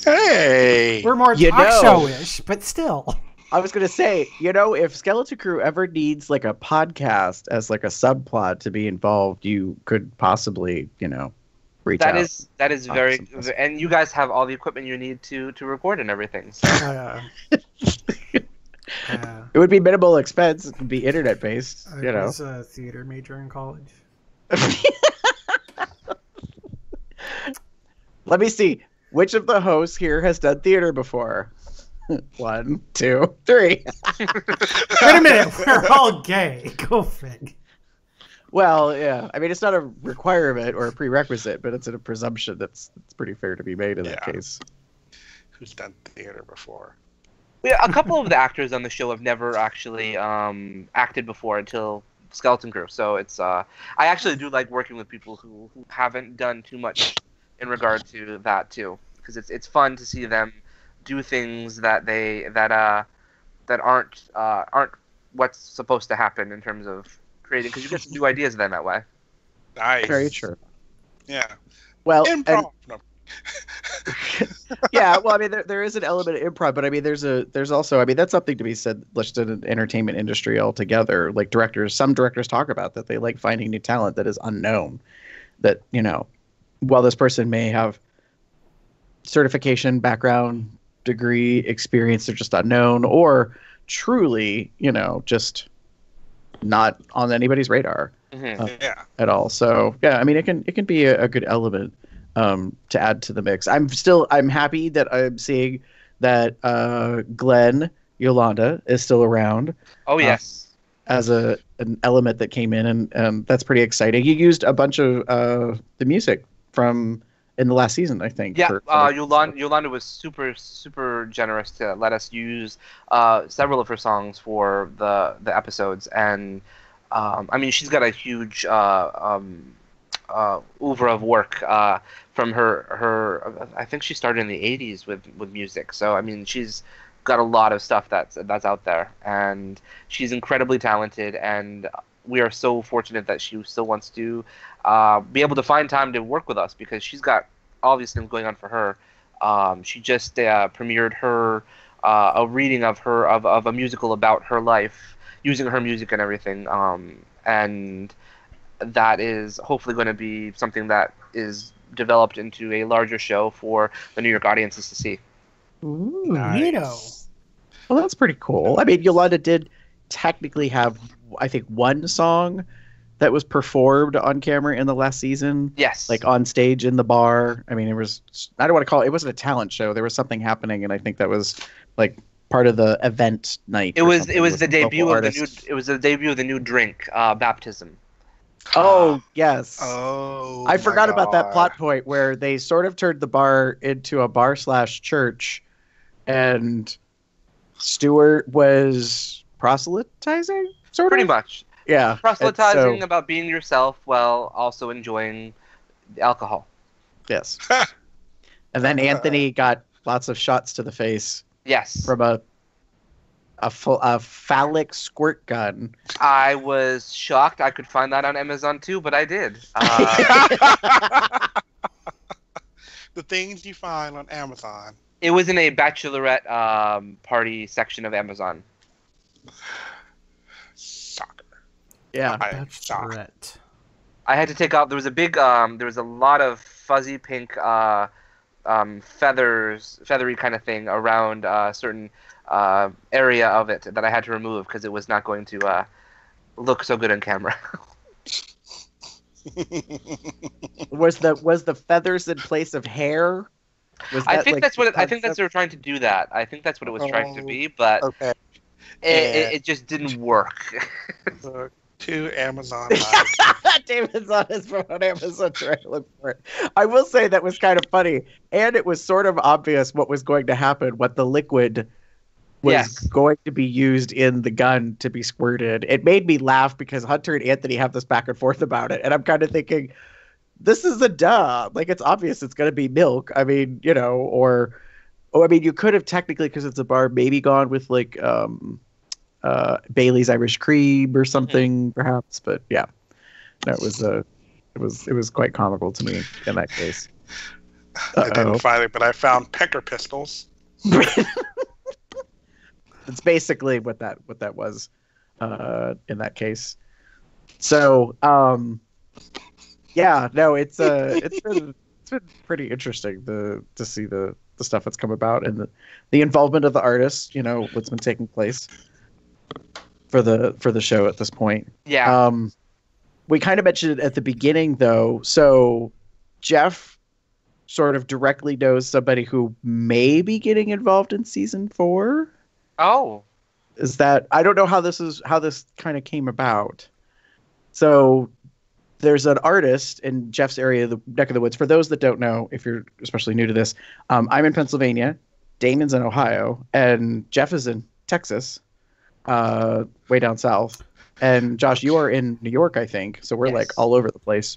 Hey, we're more talk show-ish, but still. I was gonna say, if Skeleton Crew ever needs like a podcast as like a subplot to be involved, you could possibly, reach out. That is very, and you guys have all the equipment you need to record and everything. So. It would be minimal expense. It would be internet based. I was a theater major in college. Let me see. Which of the hosts here has done theater before? 1, 2, 3. Wait a minute, we're all gay. Go fig. Well, yeah. I mean, it's not a requirement or a prerequisite, but it's a presumption that's pretty fair to be made in that case. Who's done theater before? Yeah, a couple of the actors on the show have never actually acted before until Skeleton Crew. So it's I actually do like working with people who haven't done too much in regard to that too, because it's fun to see them do things that aren't what's supposed to happen in terms of creating, because you get some new ideas then that way. Nice. Very true. Yeah. Well, improv. Yeah. Well, I mean, there is an element of improv, but I mean, there's also, I mean, that's something to be said just in an entertainment industry altogether. Like some directors talk about that they like finding new talent that is unknown. That while this person may have certification, background, degree, experience, they're just unknown, or truly, just not on anybody's radar at all. So yeah, I mean, it can be a good element to add to the mix. I'm happy that I'm seeing that Glenn Yolanda is still around. Oh yes, as an element that came in, and that's pretty exciting. You used a bunch of the music from in the last season, I think. Yeah, Yolanda was super generous to let us use several of her songs for the episodes, and I mean, she's got a huge oeuvre of work from her. I think she started in the '80s with music, so I mean, she's got a lot of stuff that's out there, and she's incredibly talented, and we are so fortunate that she still wants to be able to find time to work with us, because she's got all these things going on for her. She just premiered her a reading of a musical about her life, using her music and everything. And that is hopefully going to be something that is developed into a larger show for the New York audiences to see. Ooh, nice. neato. Well, that's pretty cool. I mean, Yolanda did technically have, I think, one song that was performed on camera in the last season. Yes. Like on stage in the bar. I mean, it was, I don't want to call it, it wasn't a talent show. There was something happening, and I think that was like part of the event night. It was the debut of the new drink, baptism. Oh, yes. Oh, I forgot about that plot point where they sort of turned the bar into a bar/church, and Stewart was proselytizing, sort Pretty of? much. Yeah. Proselytizing about being yourself while also enjoying alcohol. Yes. And then Anthony got lots of shots to the face. Yes. From a phallic squirt gun. I was shocked I could find that on Amazon too, but I did. The things you find on Amazon. It was in a bachelorette party section of Amazon. Soccer. Yeah. Bachelorette. I had to take out. There was a big. There was a lot of fuzzy pink feathery kind of thing around a certain area of it that I had to remove because it was not going to look so good on camera. Was the feathers in place of hair? I think that's what. I think that's they were trying to do that. I think that's what it was trying to be, but okay. it just didn't work. To Amazon. David's on his phone on Amazon trying to look for it. I will say that was kind of funny, and it was sort of obvious what was going to happen. What the liquid was going to be used in the gun to be squirted. It made me laugh because Hunter and Anthony have this back and forth about it, and I'm kind of thinking, this is a duh. Like, it's obvious it's going to be milk. I mean, you know, or I mean, you could have technically, because it's a bar, maybe gone with like Bailey's Irish Cream or something, perhaps. But yeah, that was it was quite comical to me in that case. I didn't find it, but I found pecker pistols. It's basically what that was in that case. So yeah, no, it's been pretty interesting to see the stuff that's come about and the involvement of the artists. You know, what's been taking place for the show at this point. Yeah. We kind of mentioned it at the beginning, though. So Jeff sort of directly knows somebody who may be getting involved in season 4. Oh. Is that, I don't know how this kind of came about. So there's an artist in Jeff's area, the neck of the woods. For those that don't know, if you're especially new to this, I'm in Pennsylvania, Damon's in Ohio, and Jeff is in Texas, way down south. And Josh, you are in New York, I think. So we're like all over the place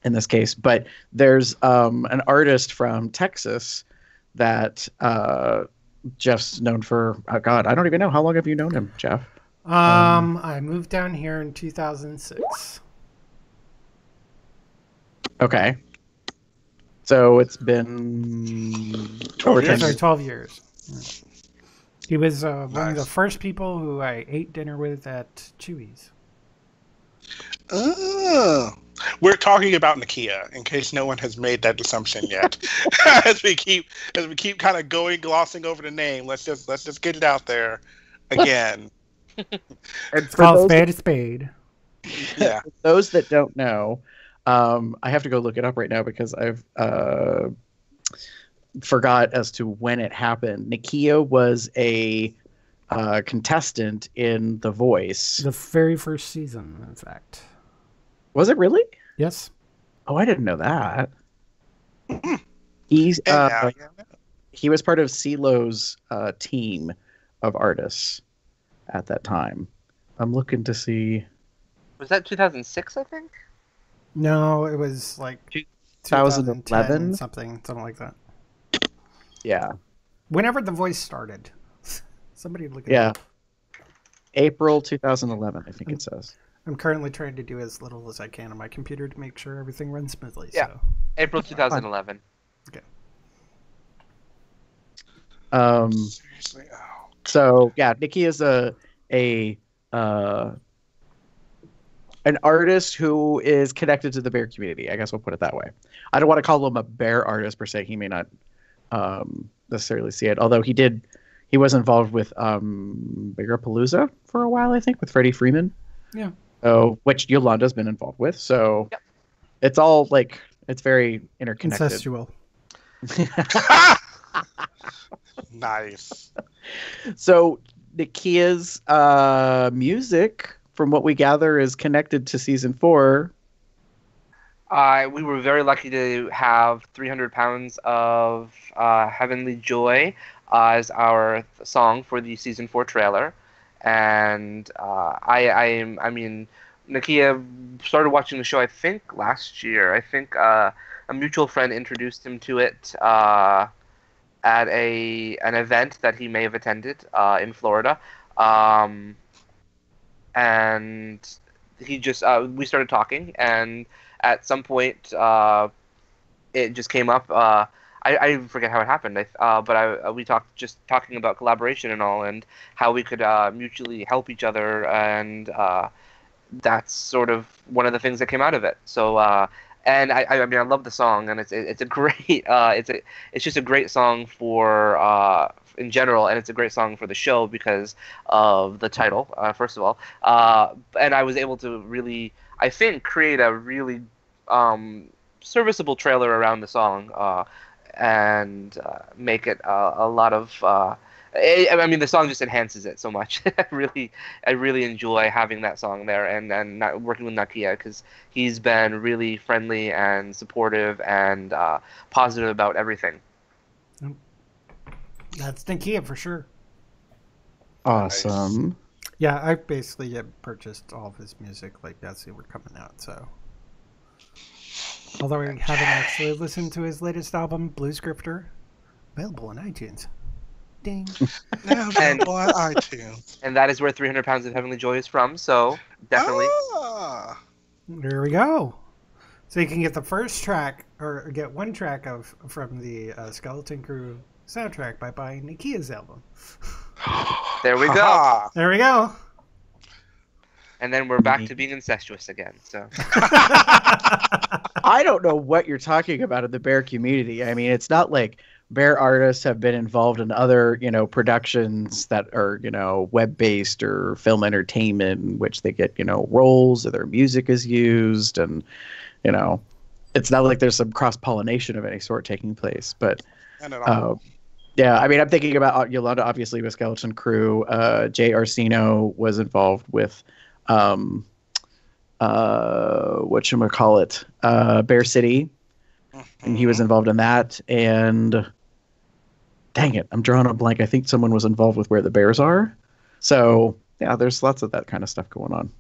in this case. But there's an artist from Texas that Jeff's known for. Oh God, I don't even know. How long have you known him, Jeff? I moved down here in 2006. Okay. So it's been over 10 years. 12 years. Yeah. He was one of the first people who I ate dinner with at Chewy's. We're talking about Nakia, in case no one has made that assumption yet. as we keep kind of glossing over the name, let's just get it out there again. It's called spade a spade. Yeah. For those that don't know, I have to go look it up right now because I've forgot as to when it happened. Nakia was a contestant in The Voice. The very first season, in fact. Was it really? Yes. Oh, I didn't know that. He was part of CeeLo's team of artists at that time. I'm looking to see. Was that 2006, I think? No, it was like 2011? something like that. Yeah. Whenever The Voice started. Somebody look at it. April 2011, I think it says. I'm currently trying to do as little as I can on my computer to make sure everything runs smoothly. Yeah. So. April 2011. Okay. Seriously? Oh. So yeah, Nikki is a an artist who is connected to the bear community. I guess we'll put it that way. I don't want to call him a bear artist per se. He may not necessarily see it, although he was involved with Bearapalooza for a while, I think, with Freddie Freeman. Yeah. Oh, which Yolanda's been involved with. So it's all like, it's very interconnected. Incestual. Nice. So Nakia's music, from what we gather, is connected to season 4. We were very lucky to have 300 Pounds of Heavenly Joy as our song for the season 4 trailer. And I mean, Nakia started watching the show, I think, last year. I think a mutual friend introduced him to it at an event that he may have attended in Florida. And he just we started talking, and at some point it just came up. I forget how it happened, but we talking about collaboration and all, and how we could mutually help each other, and that's sort of one of the things that came out of it. So and I mean, I love the song, and it's a great it's just a great song for in general, and it's a great song for the show because of the title, first of all, and I was able to really, I think, create a really serviceable trailer around the song, and make it a lot of I mean, the song just enhances it so much. I really enjoy having that song there, and not working with Nakia, because he's been really friendly and supportive and positive about everything. That's Nakia for sure. Awesome. Nice. Yeah, I basically purchased all of his music like as they were coming out. So, although I haven't actually listened to his latest album, Blues Grifter, available on iTunes. Ding. Available on iTunes. And that is where 300 Pounds of Heavenly Joy is from. So definitely. There we go. So you can get the first track, or get one track from the Skeleton Crew soundtrack by buying Nakia's album. There we go. There we go. And then we're back to being incestuous again. So I don't know what you're talking about in the bear community. I mean, it's not like bear artists have been involved in other, productions that are, web-based or film entertainment, in which they get, roles or their music is used, and it's not like there's some cross-pollination of any sort taking place. But yeah, I mean, I'm thinking about Yolanda, obviously, with Skeleton Crew. Jay Arcino was involved with whatchamacallit, Bear City, and he was involved in that. And dang it, I'm drawing a blank. I think someone was involved with Where the Bears Are. So yeah, there's lots of that kind of stuff going on.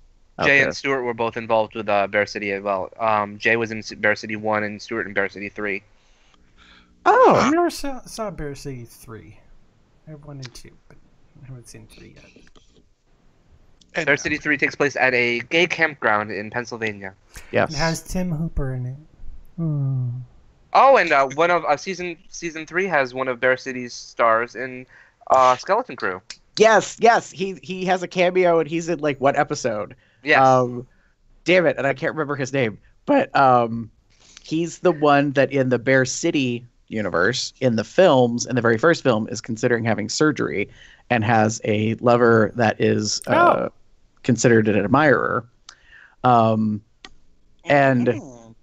Jay and Stuart were both involved with Bear City as well. Jay was in Bear City 1 and Stuart in Bear City 3. Oh, I never saw Bear City 3. I have 1 and 2, but I haven't seen 3 yet. Bear City 3 takes place at a gay campground in Pennsylvania. Yes. It has Tim Hooper in it. Oh, and one of season 3 has one of Bear City's stars in Skeleton Crew. Yes. He has a cameo, and he's in like what episode? Yes. Damn it, and I can't remember his name, but he's the one that in the Bear City universe, in the films, in the very first film, is considering having surgery and has a lover that is considered an admirer. And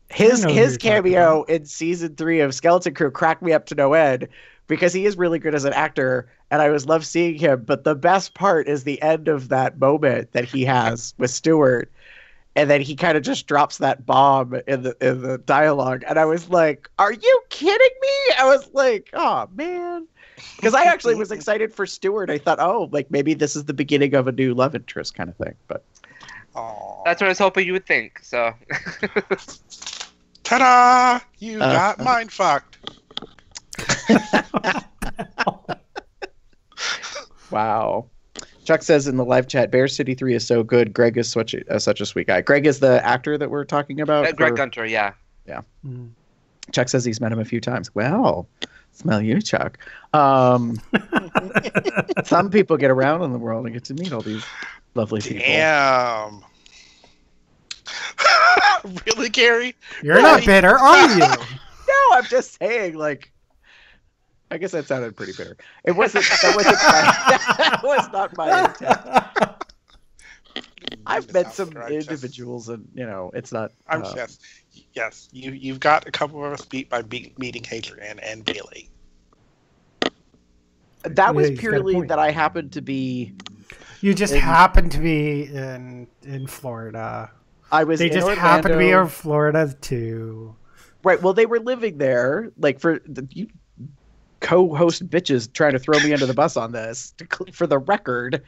his cameo in season 3 of Skeleton Crew cracked me up to no end, because he is really good as an actor, and I always love seeing him. But the best part is the end of that moment that he has with Stuart, and then he kind of just drops that bomb in the dialogue, and I was like, "Are you kidding me?" I was like, "Oh man," because I actually was excited for Stuart. I thought, "Oh, like maybe this is the beginning of a new love interest kind of thing." But that's what I was hoping you would think. So, ta-da! You got mind fucked. Wow. Chuck says in the live chat, Bear City 3 is so good. Greg is such a sweet guy. Greg is the actor that we're talking about? Greg Gunter, yeah. Yeah. Chuck says he's met him a few times. Well, smell you, Chuck. Some people get around in the world and get to meet all these lovely people. Damn. Really, Gary? You're not bitter, are you? No, I'm just saying, like, I guess that sounded pretty bitter. It wasn't. That was not my intent. I've met some individuals, and it's not. Yes. You've got a couple of us beat by meeting Hadrian and Bailey. That was purely that I happened to be. You just happened to be in Florida. They just happened to be in Florida too. Right. Well, they were living there. Like you co-host bitches trying to throw me under the bus on this. For the record,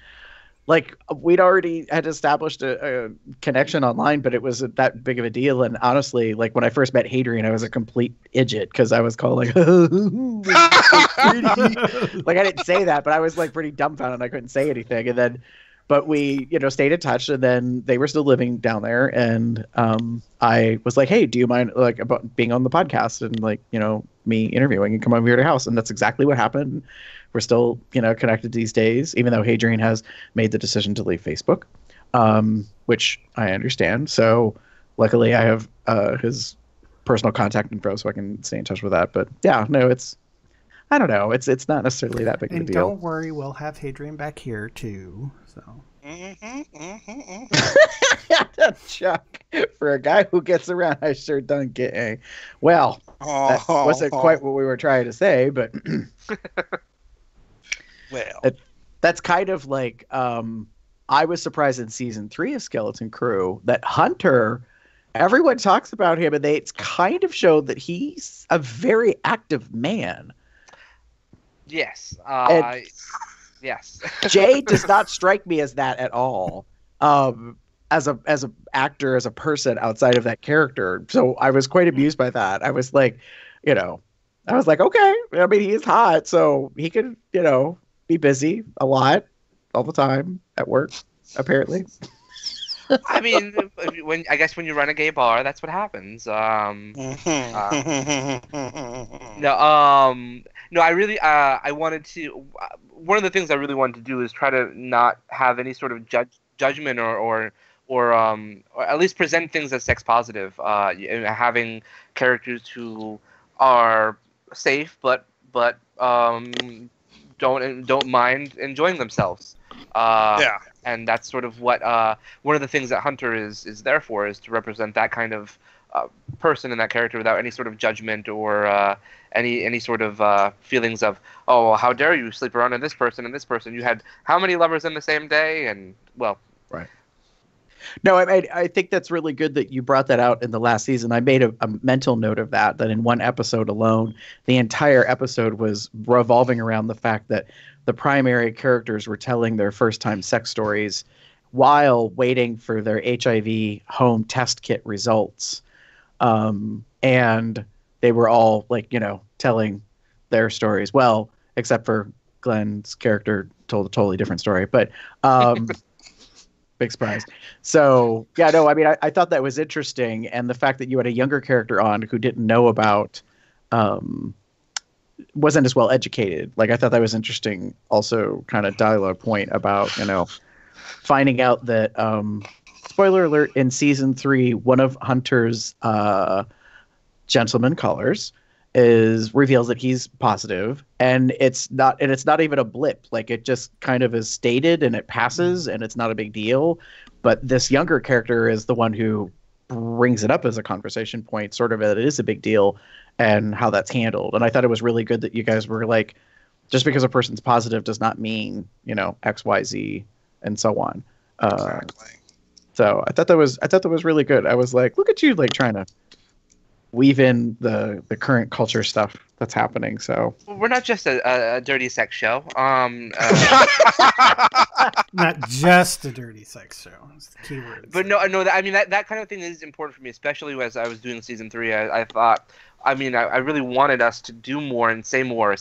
like we'd already had established a connection online, but it wasn't that big of a deal. And honestly, like when I first met Hadrian, I was a complete idiot because I was called like, like I didn't say that, but I was like pretty dumbfounded. And I couldn't say anything. And then, but we, stayed in touch, and then they were still living down there. And I was like, hey, do you mind like about being on the podcast and like, me interviewing and come over here to your house? And that's exactly what happened. We're still, connected these days, even though Hadrian has made the decision to leave Facebook, which I understand. So luckily I have his personal contact info so I can stay in touch with that. But yeah, no, I don't know. It's not necessarily that big of a deal. Don't worry, we'll have Hadrian back here too. So. Chuck, for a guy who gets around, I sure don't get a. Well, that wasn't quite what we were trying to say, but. Well, that's kind of like I was surprised in season 3 of Skeleton Crew that Hunter, everyone talks about him, and it's kind of showed that he's a very active man. Yes. Yes. Jay does not strike me as that at all. As a actor, as a person outside of that character. So I was quite amused by that. I was like, okay. I mean, he is hot, so he could, be busy a lot all the time at work, apparently. I mean, when you run a gay bar, that's what happens. No, I really, I wanted to. One of the things I really wanted to do is try to not have any sort of judgment or at least present things as sex positive. Having characters who are safe, but don't mind enjoying themselves. And that's sort of what one of the things that Hunter is there for, is to represent that kind of person in that character without any sort of judgment or any sort of feelings of, oh, how dare you sleep around with this person and this person. You had how many lovers in the same day? And well, right. No, I think that's really good that you brought that out in the last season. I made a mental note of that in one episode alone, the entire episode was revolving around the fact that the primary characters were telling their first-time sex stories while waiting for their HIV home test kit results. And they were all like, telling their stories. Well, except for Glenn's character told a totally different story, but big surprise. So yeah, no, I mean, I thought that was interesting. And the fact that you had a younger character on who didn't know about, wasn't as well educated. Like, I thought that was interesting. Also kind of dialogue point about, finding out that, spoiler alert, in season 3, one of Hunter's, gentleman callers reveals that he's positive, and it's not even a blip. Like, it just kind of is stated and it passes and it's not a big deal. But this younger character is the one who brings it up as a conversation point, sort of that it is a big deal and how that's handled. And I thought it was really good that you guys were like, just because a person's positive does not mean, X, Y, Z, and so on. Exactly. So I thought that was really good. I was like, look at you, like trying to weave in the current culture stuff that's happening. So we're not just a dirty sex show. Not just a dirty sex show. It's the key word. But no. I mean, that kind of thing is important for me, especially as I was doing season 3. I thought, I really wanted us to do more and say more.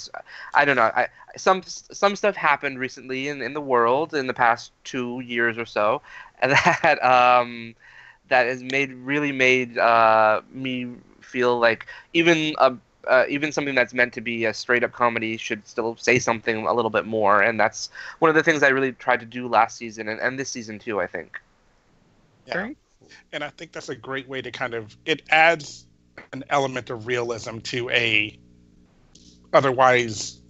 I don't know. Some stuff happened recently in the world in the past 2 years or so, and that has really made me feel like even something that's meant to be a straight up comedy should still say something a little bit more. And that's one of the things I really tried to do last season and this season too, I think. Yeah. And I think that's a great way to it adds an element of realism to a otherwise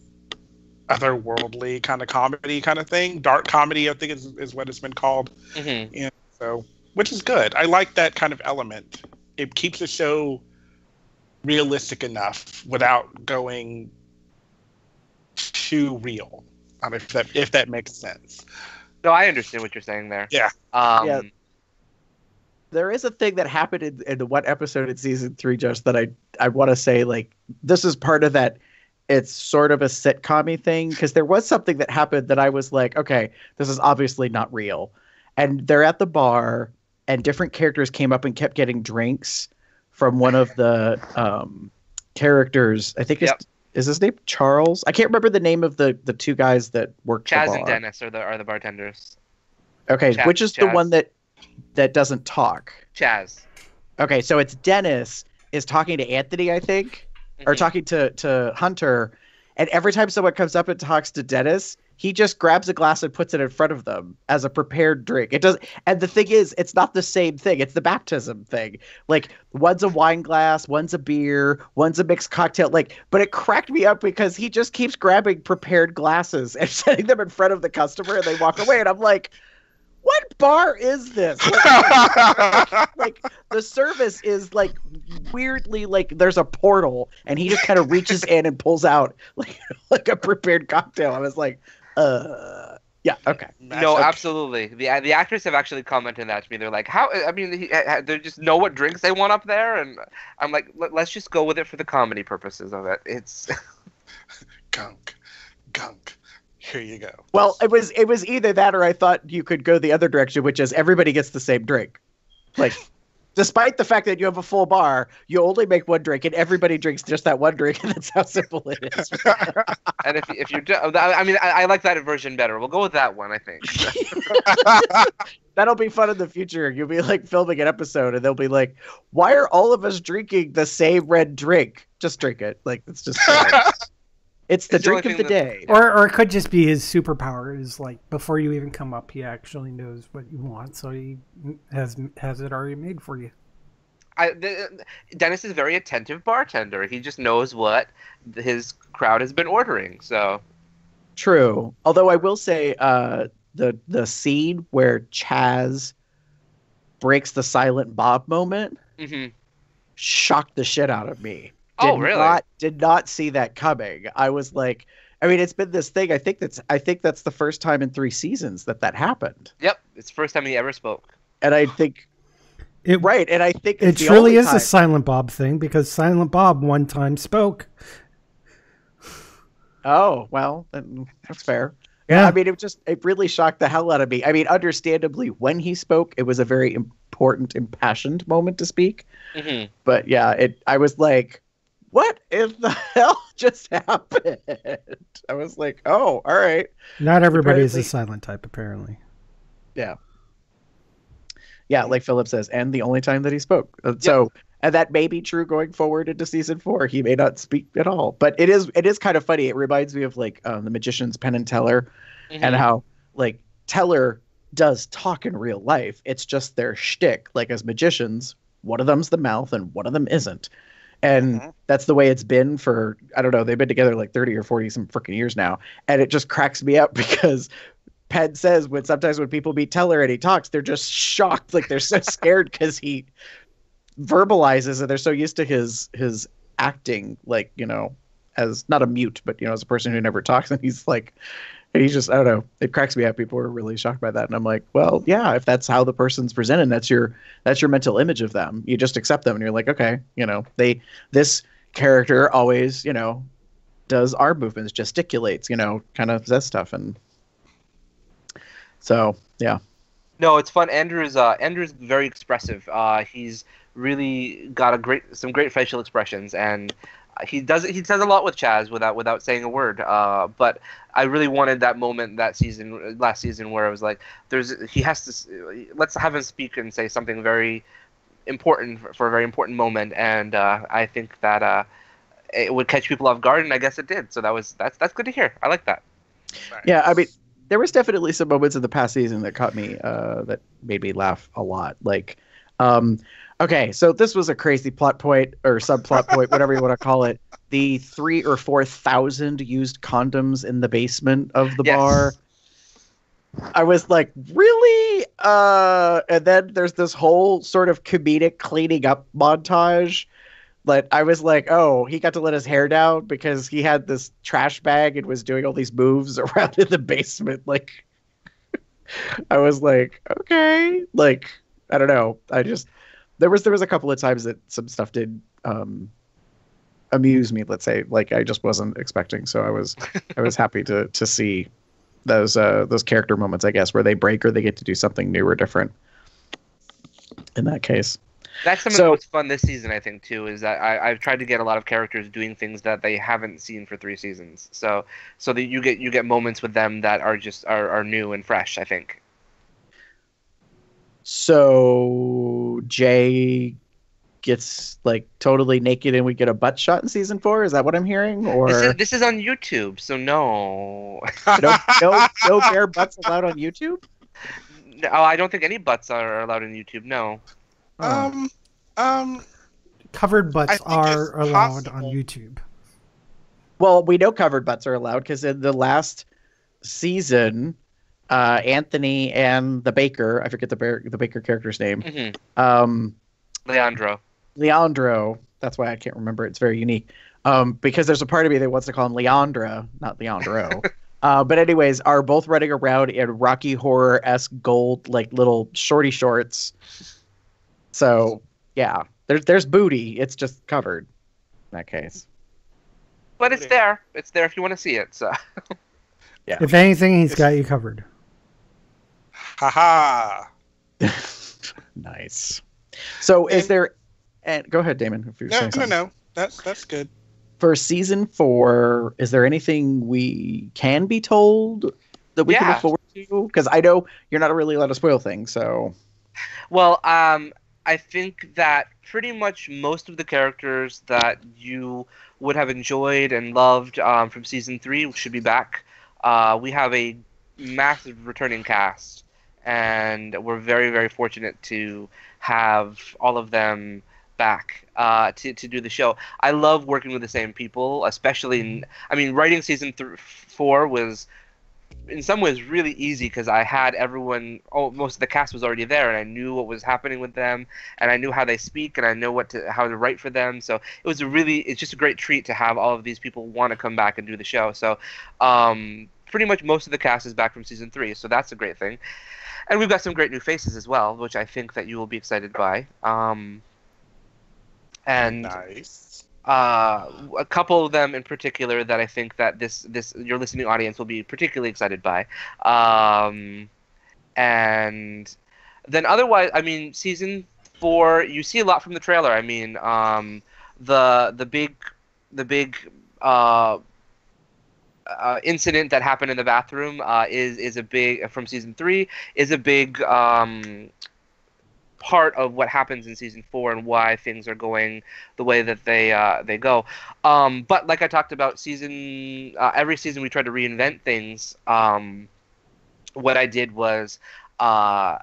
otherworldly kind of comedy kind of thing. Dark comedy, I think is what it's been called. Mm-hmm. And so, which is good. I like that kind of element. It keeps the show realistic enough without going too real. If that makes sense. No, I understand what you're saying there. Yeah. Yeah. There is a thing that happened in the one episode in season 3, Josh, that I want to say, like, this is part of that. It's sort of a sitcom-y thing, because there was something that happened that I was like, okay, this is obviously not real. And they're at the bar, and different characters came up and kept getting drinks from one of the characters. I think is his name Charles? I can't remember the name of the two guys that work the bar. Chaz and Dennis are the bartenders. Okay, which is Chaz. The one that doesn't talk? Chaz. Okay, so it's Dennis is talking to Anthony, I think, or talking to Hunter, and every time someone comes up and talks to Dennis, he just grabs a glass and puts it in front of them as a prepared drink. It does, and the thing is, it's not the same thing. It's the baptism thing. Like, one's a wine glass, one's a beer, one's a mixed cocktail. Like, but it cracked me up because he just keeps grabbing prepared glasses and setting them in front of the customer, and they walk away, and I'm like, what bar is this? Like, the service is like weirdly like there's a portal, and he just kind of reaches in and pulls out like a prepared cocktail. I was like, yeah, okay. No, absolutely. The actors have actually commented that to me. They're like, how? I mean, they just know what drinks they want up there, and I'm like, let's just go with it for the comedy purposes of it. It's gunk. Here you go. Well, it was either that, or I thought you could go the other direction, which is everybody gets the same drink. Like, despite the fact that you have a full bar, you only make one drink, and everybody drinks just that one drink, and that's how simple it is. And if you do, I mean, I like that version better. We'll go with that one, I think. That'll be fun in the future. You'll be like filming an episode, and they'll be like, "Why are all of us drinking the same red drink? Just drink it. Like, it's just." It's the drink of the day. Or it could just be his superpower is like before you even come up, he actually knows what you want, so he has it already made for you. Dennis is a very attentive bartender. He just knows what his crowd has been ordering. So true. Although I will say, the scene where Chaz breaks the Silent Bob moment shocked the shit out of me. Did not see that coming. I was like, I mean, it's been this thing. I think that's the first time in 3 seasons that happened. Yep, it's the first time he ever spoke. And I think and I think it truly is a Silent Bob thing, because Silent Bob one time spoke. Oh well, that's fair. Yeah, I mean, it really shocked the hell out of me. I mean, understandably, when he spoke, it was a very important, impassioned moment to speak. But yeah, I was like, what in the hell just happened? I was like, oh, all right. Not everybody is a silent type, apparently. Yeah. Yeah, like Philip says, and the only time that he spoke. So, and that may be true going forward into season 4. He may not speak at all. But it is kind of funny. It reminds me of like the magicians Penn and Teller, and how like Teller does talk in real life. It's just their shtick. Like, as magicians, one of them's the mouth and one of them isn't. And that's the way it's been for, I don't know, they've been together like 30 or 40 some freaking years now. And it just cracks me up because Penn says sometimes when people meet Teller and he talks, they're just shocked. Like, they're so scared because he verbalizes, and they're so used to his acting, like, you know, as not a mute, but, you know, as a person who never talks. And he's like, and he's just, I don't know, it cracks me up. People are really shocked by that. And I'm like, well, yeah, if that's how the person's presented, that's your mental image of them. You just accept them, and you're like, okay, you know, this character always, you know, does arm movements, gesticulates, you know, kind of says stuff. And so, yeah. No, it's fun. Andrew's very expressive. He's really got some great facial expressions, and he says a lot with Chaz without saying a word. But I really wanted that moment last season where I was like, let's have him speak and say something very important for a very important moment, and I think that it would catch people off guard, and I guess it did. So that's good to hear. I like that. Nice. Yeah, I mean, there was definitely some moments in the past season that caught me, that made me laugh a lot. Like, Okay, so this was a crazy plot point or subplot point, whatever you want to call it. The 3,000 or 4,000 used condoms in the basement of the bar. I was like, really? And then there's this whole sort of comedic cleaning up montage. But I was like, oh, he got to let his hair down because he had this trash bag and was doing all these moves around in the basement. Like, I was like, okay. Like, I don't know. There was a couple of times that some stuff did amuse me, let's say. Like, I just wasn't expecting. So I was happy to see those character moments, I guess, where they break or they get to do something new or different in that case. That's some of the most fun this season, I think, too, is that I've tried to get a lot of characters doing things that they haven't seen for 3 seasons. So that you get moments with them that are just are new and fresh, I think. So Jay gets like totally naked and we get a butt shot in season 4. Is that what I'm hearing? Or this is on YouTube, so no. no bare butts allowed on YouTube? No, I don't think any butts are allowed on YouTube. No. Covered butts are allowed on YouTube. Well, we know covered butts are allowed because in the last season, Anthony and the baker, I forget the baker character's name. Mm-hmm. Leandro. That's why I can't remember. It's very unique. Because there's a part of me that wants to call him Leandra, not Leandro. But anyways, are both running around in Rocky Horror-esque gold, like little shorty shorts. So yeah, there's booty. It's just covered in that case. But it's there. It's there if you want to see it. So yeah. If anything, he's got you covered. Haha. Nice. So is there? And go ahead, Damon. If you're saying something. No. That's good. For season 4, is there anything we can be told that we can look forward to? Because I know you're not really allowed to spoil things. So. Well, I think that pretty much most of the characters that you would have enjoyed and loved from season 3 should be back. We have a massive returning cast, and we're very, very fortunate to have all of them back to do the show. I love working with the same people, especially writing season 4 was in some ways really easy because I had most of the cast was already there, and I knew what was happening with them, and I knew how they speak, and I know how to write for them. So it's just a great treat to have all of these people want to come back and do the show. So pretty much most of the cast is back from season 3, so that's a great thing. And we've got some great new faces as well, which I think that you will be excited by. And nice. A couple of them in particular that I think that this your listening audience will be particularly excited by. And then otherwise, season 4, you see a lot from the trailer. The big incident that happened in the bathroom is a big from season 3 is a big part of what happens in season 4 and why things are going the way that they go. But like I talked about, every season we tried to reinvent things. What I did was I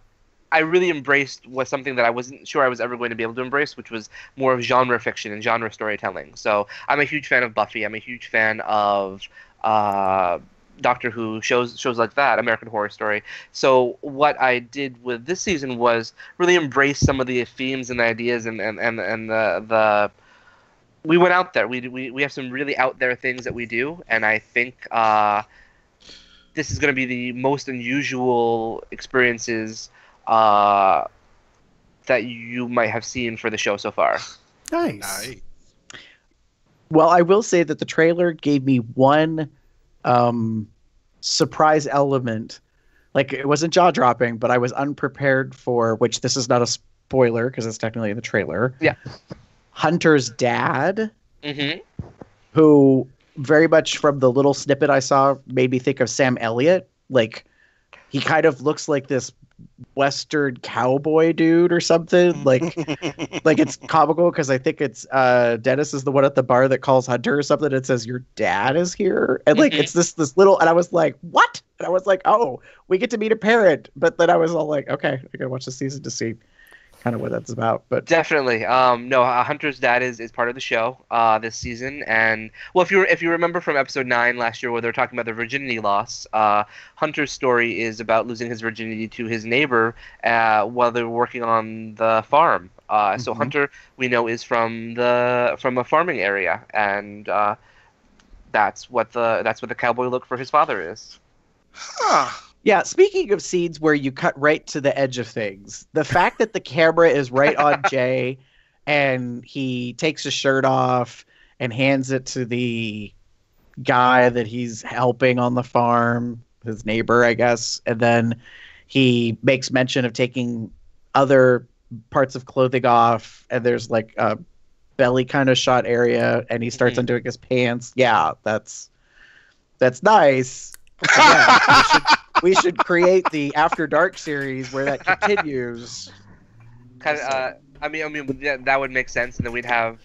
really embraced something that I wasn't sure I was ever going to be able to embrace, which was more of genre fiction and genre storytelling. So I'm a huge fan of Buffy. I'm a huge fan of Doctor Who, shows like that, American Horror Story. So what I did with this season was really embrace some of the themes and the ideas and the we went out there. We have some really out there things that we do, and I think this is going to be the most unusual experiences that you might have seen for the show so far. Nice. Well, I will say that the trailer gave me one surprise element. Like, it wasn't jaw-dropping, but I was unprepared for, which this is not a spoiler because it's technically in the trailer. Yeah. Hunter's dad, mm-hmm. who very much from the little snippet I saw made me think of Sam Elliott. Like, he kind of looks like this Western cowboy dude or something. Like it's comical because I think it's Dennis is the one at the bar that calls Hunter or something and says your dad is here, and like it's this little, and I was like, what? And I was like, oh, we get to meet a parent. But then I was all like, okay, I gotta watch the season to see kind of what that's about. But definitely, no, Hunter's dad is part of the show this season, and well, if you remember from episode 9 last year where they were talking about the virginity loss, Hunter's story is about losing his virginity to his neighbor while they were working on the farm. So Hunter, we know, is from a farming area, and that's what the cowboy look for his father is. Huh. Yeah, speaking of scenes where you cut right to the edge of things, the fact that the camera is right on Jay and he takes his shirt off and hands it to the guy that he's helping on the farm, his neighbor, I guess, and then he makes mention of taking other parts of clothing off, and there's like a belly kind of shot area, and he starts undoing his pants. Yeah, that's nice. Yeah, we should create the After Dark series where that continues. Kind of, I mean, that would make sense, and then we'd have.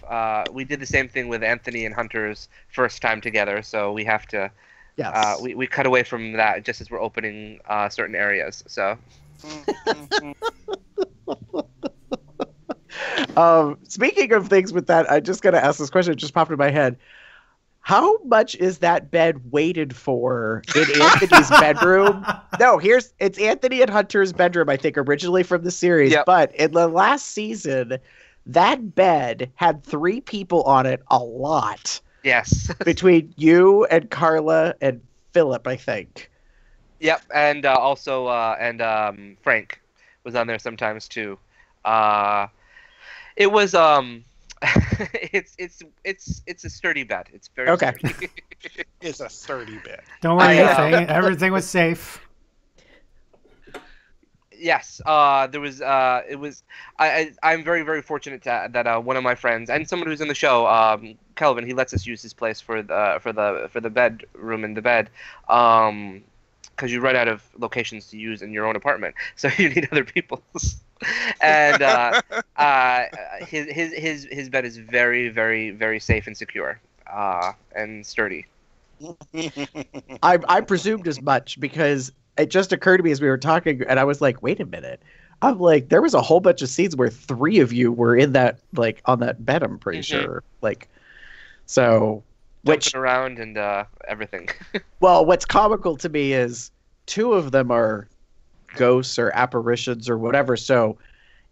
We did the same thing with Anthony and Hunter's first time together, so we have to. Yes. We cut away from that just as we're opening certain areas. So. Speaking of things with that, I just gotta ask this question. It just popped in my head. How much is that bed weighted for in Anthony's bedroom? No, it's Anthony and Hunter's bedroom, I think, originally from the series. Yep. But in the last season, that bed had 3 people on it a lot. Yes. Between you and Carla and Philip, I think. Yep, and also Frank was on there sometimes too. It was it's a sturdy bed. It's very sturdy. It's a sturdy bed. Don't worry, everything was safe. Yes, there was. It was. I'm very, very fortunate that one of my friends and someone who's in the show, Kelvin, he lets us use his place for the bedroom in the bed, because you run out of locations to use in your own apartment, so you need other people's. And his bed is very, very, very safe and secure, and sturdy. I presumed as much because it just occurred to me as we were talking, and I was like, wait a minute. I'm like, there was a whole bunch of scenes where 3 of you were in that, like, on that bed, I'm pretty sure. Like, so. Jumping around and everything. Well, what's comical to me is 2 of them are ghosts or apparitions or whatever. So,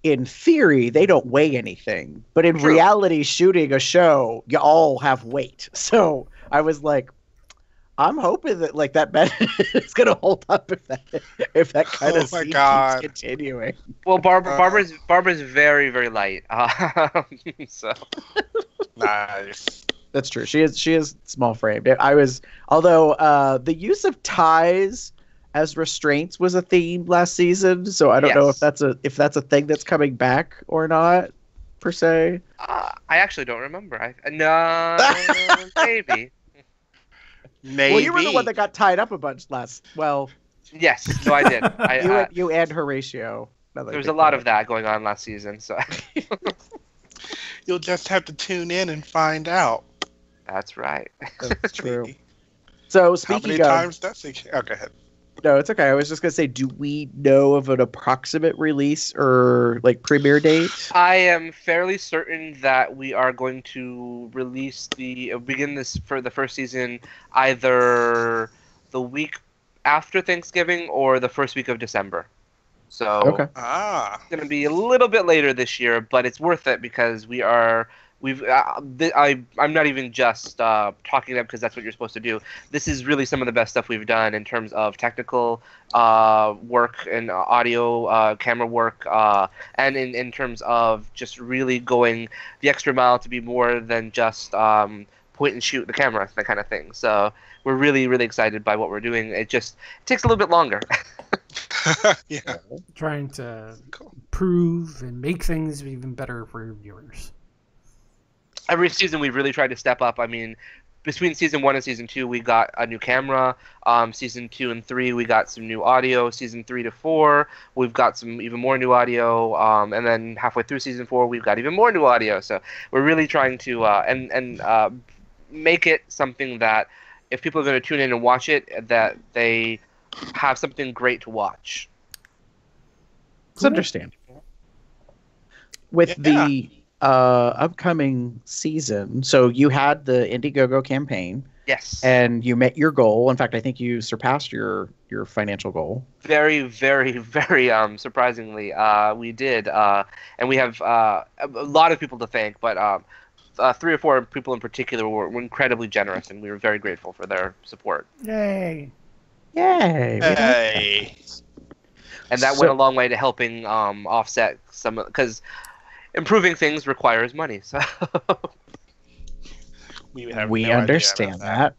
in theory, they don't weigh anything. But in reality, shooting a show, you all have weight. So, I was like, I'm hoping that like that bed is going to hold up if that kind of scene keeps continuing. Well, Barbara's very, very light. So nice. That's true. She is small framed. Although the use of ties as restraints was a theme last season, so I don't know if that's a thing that's coming back or not per se. I actually don't remember. No, maybe. Maybe. Well, you were the one that got tied up a bunch last. Well, yes, no, I did. You and Horatio. There's a lot of that going on last season, so you'll just have to tune in and find out. That's right. That's true. So speaking how many times does he? Oh, go ahead. No, it's okay. I was just gonna say, do we know of an approximate release or like premiere date? I am fairly certain that we are going to begin this for the first season either the week after Thanksgiving or the first week of December. So it's going to be a little bit later this year, but it's worth it because I'm not even just talking about because that's what you're supposed to do. This is really some of the best stuff we've done in terms of technical work and audio, camera work, and in terms of just really going the extra mile to be more than just point and shoot the camera, that kind of thing. So we're really, really excited by what we're doing. It takes a little bit longer. Yeah. Trying to prove and make things even better for your viewers. Every season we really tried to step up. I mean, between season 1 and season 2, we got a new camera. Season 2 and 3, we got some new audio. Season 3 to 4, we've got some even more new audio. And then halfway through season 4, we've got even more new audio. So we're really trying to make it something that if people are going to tune in and watch it, that they have something great to watch. It's understandable. with the upcoming season, so you had the Indiegogo campaign. Yes. And you met your goal. In fact, I think you surpassed your financial goal. Very, very, very surprisingly, we did. And we have a lot of people to thank, but 3 or 4 people in particular were incredibly generous, and we were very grateful for their support. Yay! Yay! Hey. And that went a long way to helping offset some, because improving things requires money. So we understand that.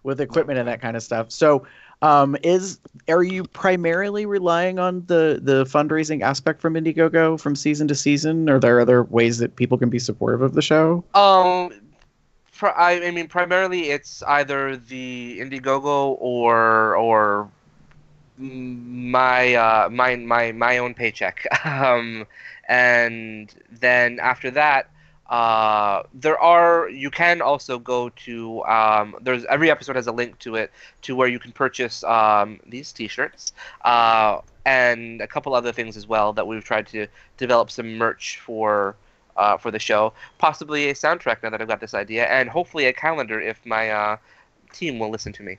With equipment and that kind of stuff. So, are you primarily relying on the fundraising aspect from Indiegogo from season to season? Or are there other ways that people can be supportive of the show? I mean, primarily it's either the Indiegogo or my own paycheck, and then after that, you can also go to there's every episode has a link to it to where you can purchase these t-shirts and a couple other things as well that we've tried to develop some merch for the show, possibly a soundtrack now that I've got this idea, and hopefully a calendar if my team will listen to me.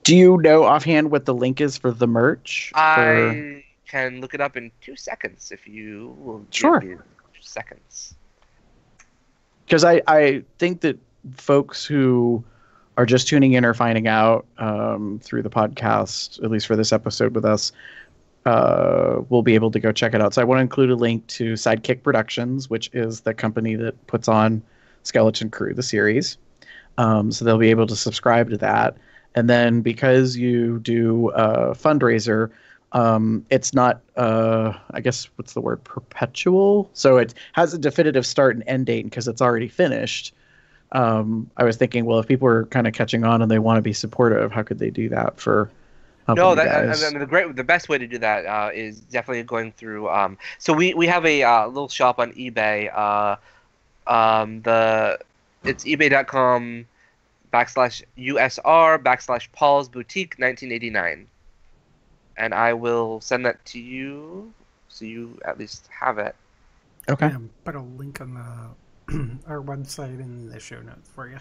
Do you know offhand what the link is for the merch? I can look it up in 2 seconds if you will give me 2 seconds. Because I think that folks who are just tuning in or finding out through the podcast, at least for this episode with us, will be able to go check it out. So I want to include a link to Sidekick Productions, which is the company that puts on Skeleton Crew, the series. So they'll be able to subscribe to that. And then because you do a fundraiser, it's not, I guess, what's the word, perpetual? So it has a definitive start and end date because it's already finished. I was thinking, well, if people are kind of catching on and they want to be supportive, how could they do that for No, the best way to do that is definitely going through. So we have a little shop on eBay. It's ebay.com/USR/Paul's Boutique 1989. And I will send that to you, so you at least have it. Okay. Yeah, put a link on our website in the show notes for you.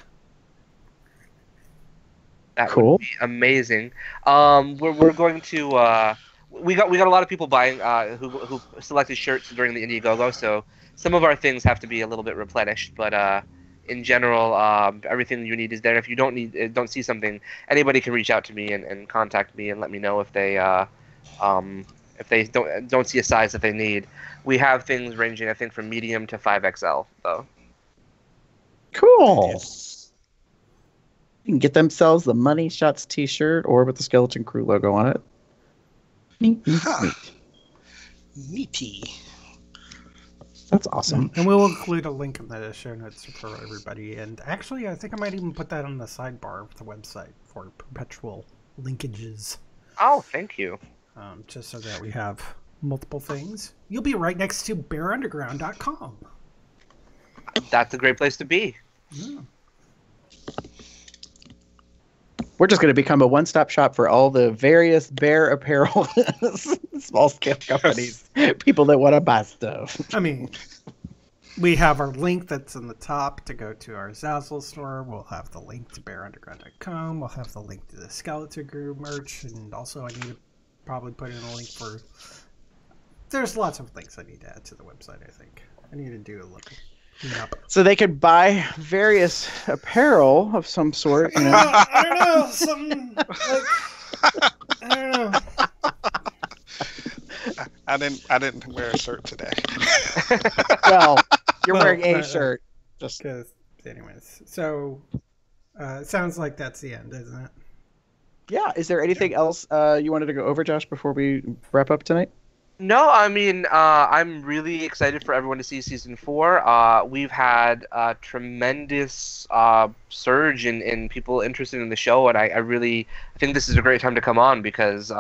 That would be amazing. We're going to we got a lot of people buying who selected shirts during the Indiegogo, so some of our things have to be a little bit replenished, but in general, everything you need is there. If you don't see something, anybody can reach out to me and contact me and let me know if they don't see a size that they need. We have things ranging, I think, from medium to 5XL, though. Cool. Yes. You can get themselves the Money Shots t-shirt or with the Skeleton Crew logo on it. Neat. Meaty. That's awesome. And we'll include a link in the show notes for everybody. And actually, I think I might even put that on the sidebar of the website for perpetual linkages. Oh, thank you. Just so that we have multiple things. You'll be right next to bearunderground.com. That's a great place to be. Yeah. We're just going to become a one-stop shop for all the various bear apparel small-scale companies, people that want to buy stuff. I mean, we have our link that's in the top to go to our Zazzle store. We'll have the link to bearunderground.com. We'll have the link to the Skeleton Crew merch. And also I need to probably put in a link for... There's lots of links I need to add to the website, I think. I need to do a little... Yep. So they could buy various apparel of some sort. You know? I don't know. Something like, I don't know. I didn't wear a shirt today. Well, you're wearing a shirt. Just because, anyways. So, it sounds like that's the end, isn't it? Yeah. Is there anything else you wanted to go over, Josh, before we wrap up tonight? No, I mean, I'm really excited for everyone to see season 4. We've had tremendous surge in people interested in the show, and I think this is a great time to come on because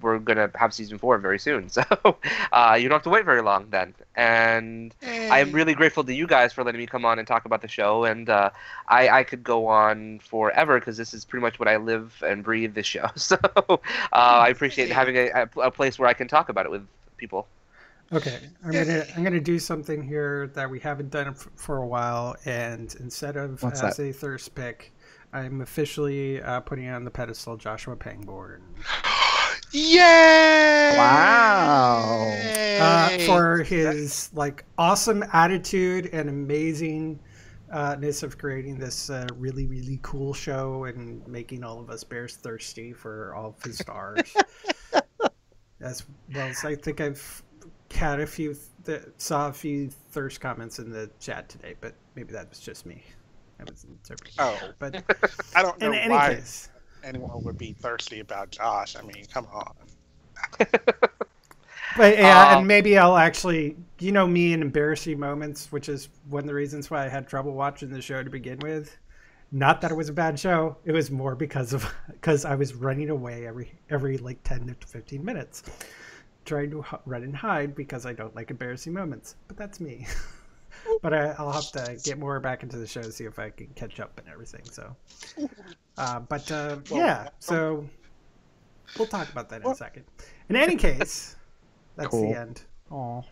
we're gonna have season 4 very soon, so you don't have to wait very long then. And I am really grateful to you guys for letting me come on and talk about the show, and I could go on forever because this is pretty much what I live and breathe, this show. So I appreciate having a place where I can talk about it with people. Okay, I'm gonna do something here that we haven't done for a while, and instead of a thirst pick, I'm officially putting on the pedestal Joshua Pangborn. Yay! Wow! For his awesome attitude and amazingness of creating this really, really cool show and making all of us bears thirsty for all of his stars. As well as I think I've had saw a few thirst comments in the chat today, but maybe that was just me. I was interpreting. Oh, but I don't know in why any case, anyone would be thirsty about Josh. I mean, come on. But yeah, and maybe I'll actually, me in embarrassing moments, which is one of the reasons why I had trouble watching the show to begin with. Not that it was a bad show; it was more because I was running away every 10 to 15 minutes. Trying to run and hide because I don't like embarrassing moments, but that's me. But I'll have to get more back into the show to see if I can catch up and everything. So, so we'll talk about that in a second. In any case, that's the end. Aw.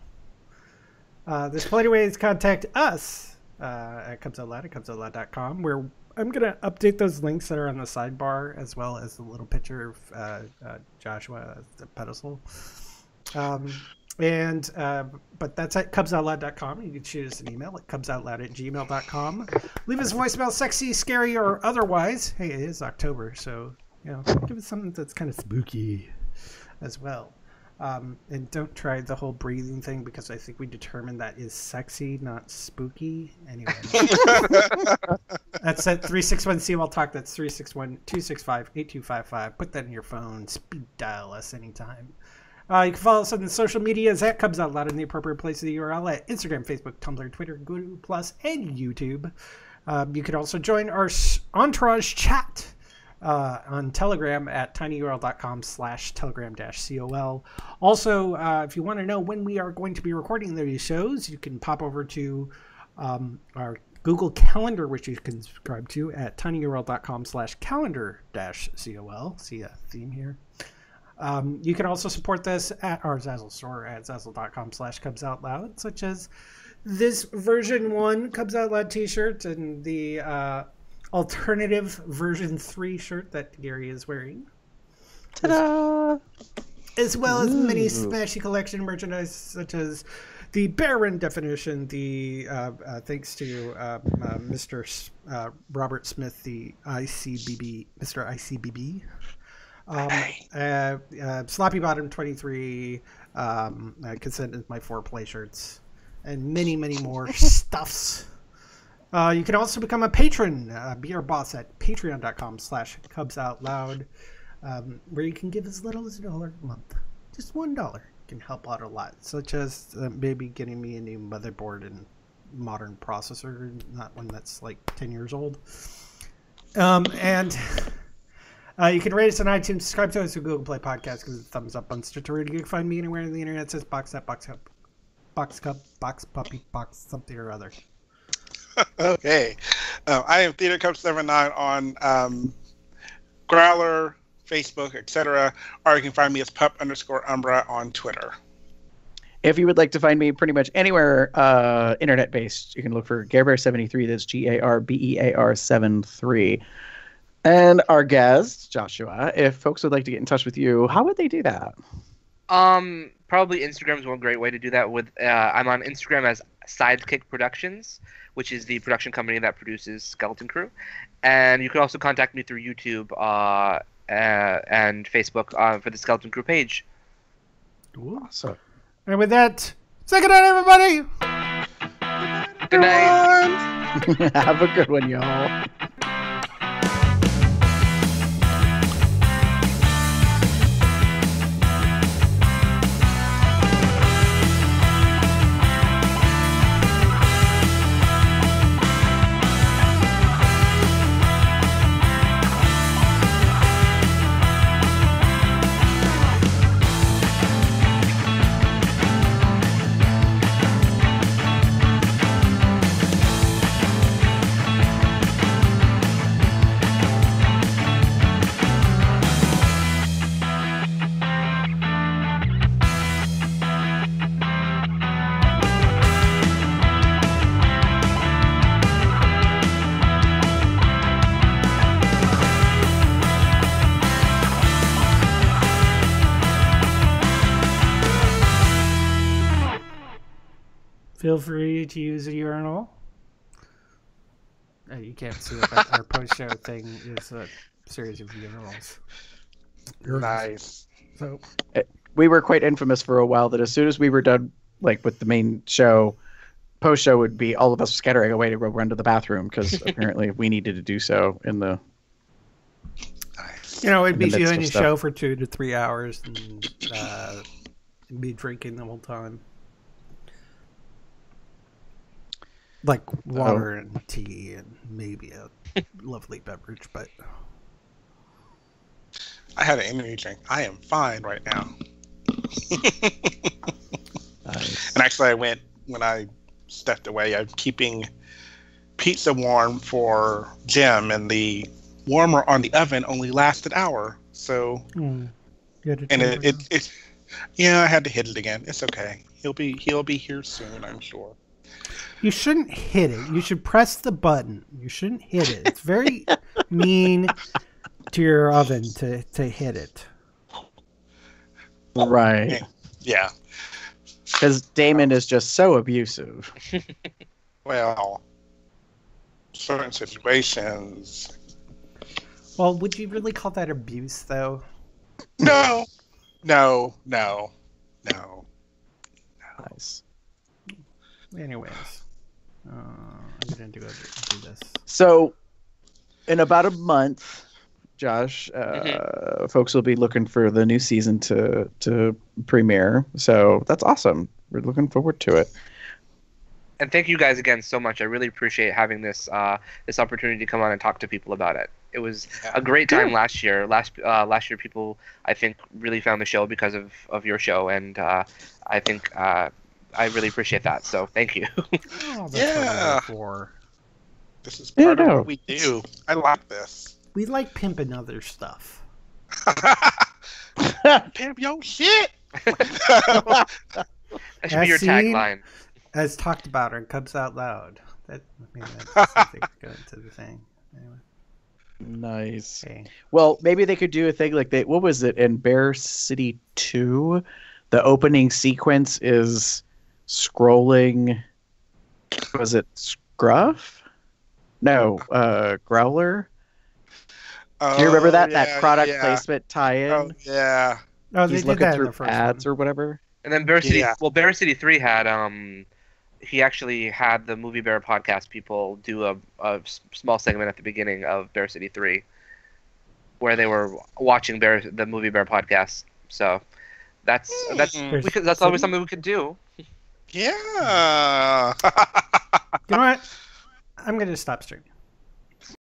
There's plenty of ways to contact us at Cubs Out Loud at CubsOutLoud.com, where I'm going to update those links that are on the sidebar, as well as the little picture of Joshua as the pedestal. But that's at CubsOutLoud.com. You can shoot us an email at CubsOutLoud@gmail.com. Leave us a voicemail, sexy, scary, or otherwise. Hey, it is October, so give us something that's kind of spooky as well. And don't try the whole breathing thing because I think we determined that is sexy, not spooky. Anyway, that's at 361 COL Talk. That's 361-265-8255. Put that in your phone. Speed dial us anytime. You can follow us on the social medias at Cubs Out Loud in the appropriate place of the URL at Instagram, Facebook, Tumblr, Twitter, Google+, and YouTube. You can also join our Entourage chat on Telegram at tinyurl.com/telegram-col. Also, if you want to know when we are going to be recording these shows, you can pop over to our Google Calendar, which you can subscribe to at tinyurl.com/calendar-col. See a theme here. You can also support this at our Zazzle store at zazzle.com/cubsoutloud, such as this version 1 Cubs Out Loud t-shirt and the alternative version 3 shirt that Gary is wearing. Ta-da! As well as many Smashy Collection merchandise, such as the Bear Run definition, the thanks to Mr. Robert Smith, the ICBB, Mr. ICBB. Sloppy Bottom 23, Consent is my 4-play shirts, and many, many more stuffs. You can also become a patron, be our boss at patreon.com/cubsoutloud, where you can give as little as $1 a month. Just $1 can help out a lot, such as maybe getting me a new motherboard and modern processor, not one that's 10 years old. You can rate us on iTunes, subscribe to us on Google Play Podcast, because it's a thumbs up on Stitcher. You can find me anywhere on the internet. It says Box Up, Box Cup, Box Cup, Box Puppy, Box something or other. Okay. I am TheaterCup79 on Growler, Facebook, etc. Or you can find me as pup_Umbra on Twitter. If you would like to find me pretty much anywhere internet-based, you can look for GareBear73. That's GARBEAR73. And our guest, Joshua, if folks would like to get in touch with you, how would they do that? Probably Instagram is one great way to do that. I'm on Instagram as Sidekick Productions, which is the production company that produces Skeleton Crew. And you can also contact me through YouTube and Facebook for the Skeleton Crew page. Awesome. And with that, say good night, everybody! Good night! Have a good one, y'all. Feel free to use a urinal. You can't see it, but our post-show thing is a series of urinals. Nice. So we were quite infamous for a while that as soon as we were done, like with the main show, post-show would be all of us scattering away to go run to the bathroom because apparently we needed to do so in the. It'd be doing a show for 2 to 3 hours and be drinking the whole time. Like water and tea and maybe a lovely beverage, but I had an energy drink. I am fine right now. Nice. And actually, when I stepped away, I'm keeping pizza warm for Jim, and the warmer on the oven only lasts an hour. So, I had to hit it again. It's okay. He'll be here soon, I'm sure. You shouldn't hit it. You should press the button. You shouldn't hit it. It's very mean to your oven to hit it. Right. Yeah. Because Damon is just so abusive. Well, certain situations. Well, would you really call that abuse, though? No. Nice. Anyways, I'm going to do this. So, in about a month, Josh, folks will be looking for the new season to premiere. So that's awesome. We're looking forward to it. And thank you guys again so much. I really appreciate having this opportunity to come on and talk to people about it. It was a great time last year. Last year, people, I think, really found the show because of your show, and I think I really appreciate that. So thank you. This is part of what we do. I like this. We like pimping other stuff. Pimp your shit. That should be your tagline. As talked about, or comes out loud. That's something good to the thing. Anyway. Nice. Okay. Well, maybe they could do a thing like what was it in Bear City 2? The opening sequence is scrolling. Was it Scruff? No, Growler. Do you remember that product placement tie-in? Oh yeah. Oh, they He's did looking that through in the first ads one. or whatever. And then Bear City. Well, Bear City 3 had he actually had the Movie Bear podcast people do a small segment at the beginning of Bear City 3, where they were watching the Movie Bear podcast. So that's always something we could do. Yeah. You know what? I'm going to stop streaming.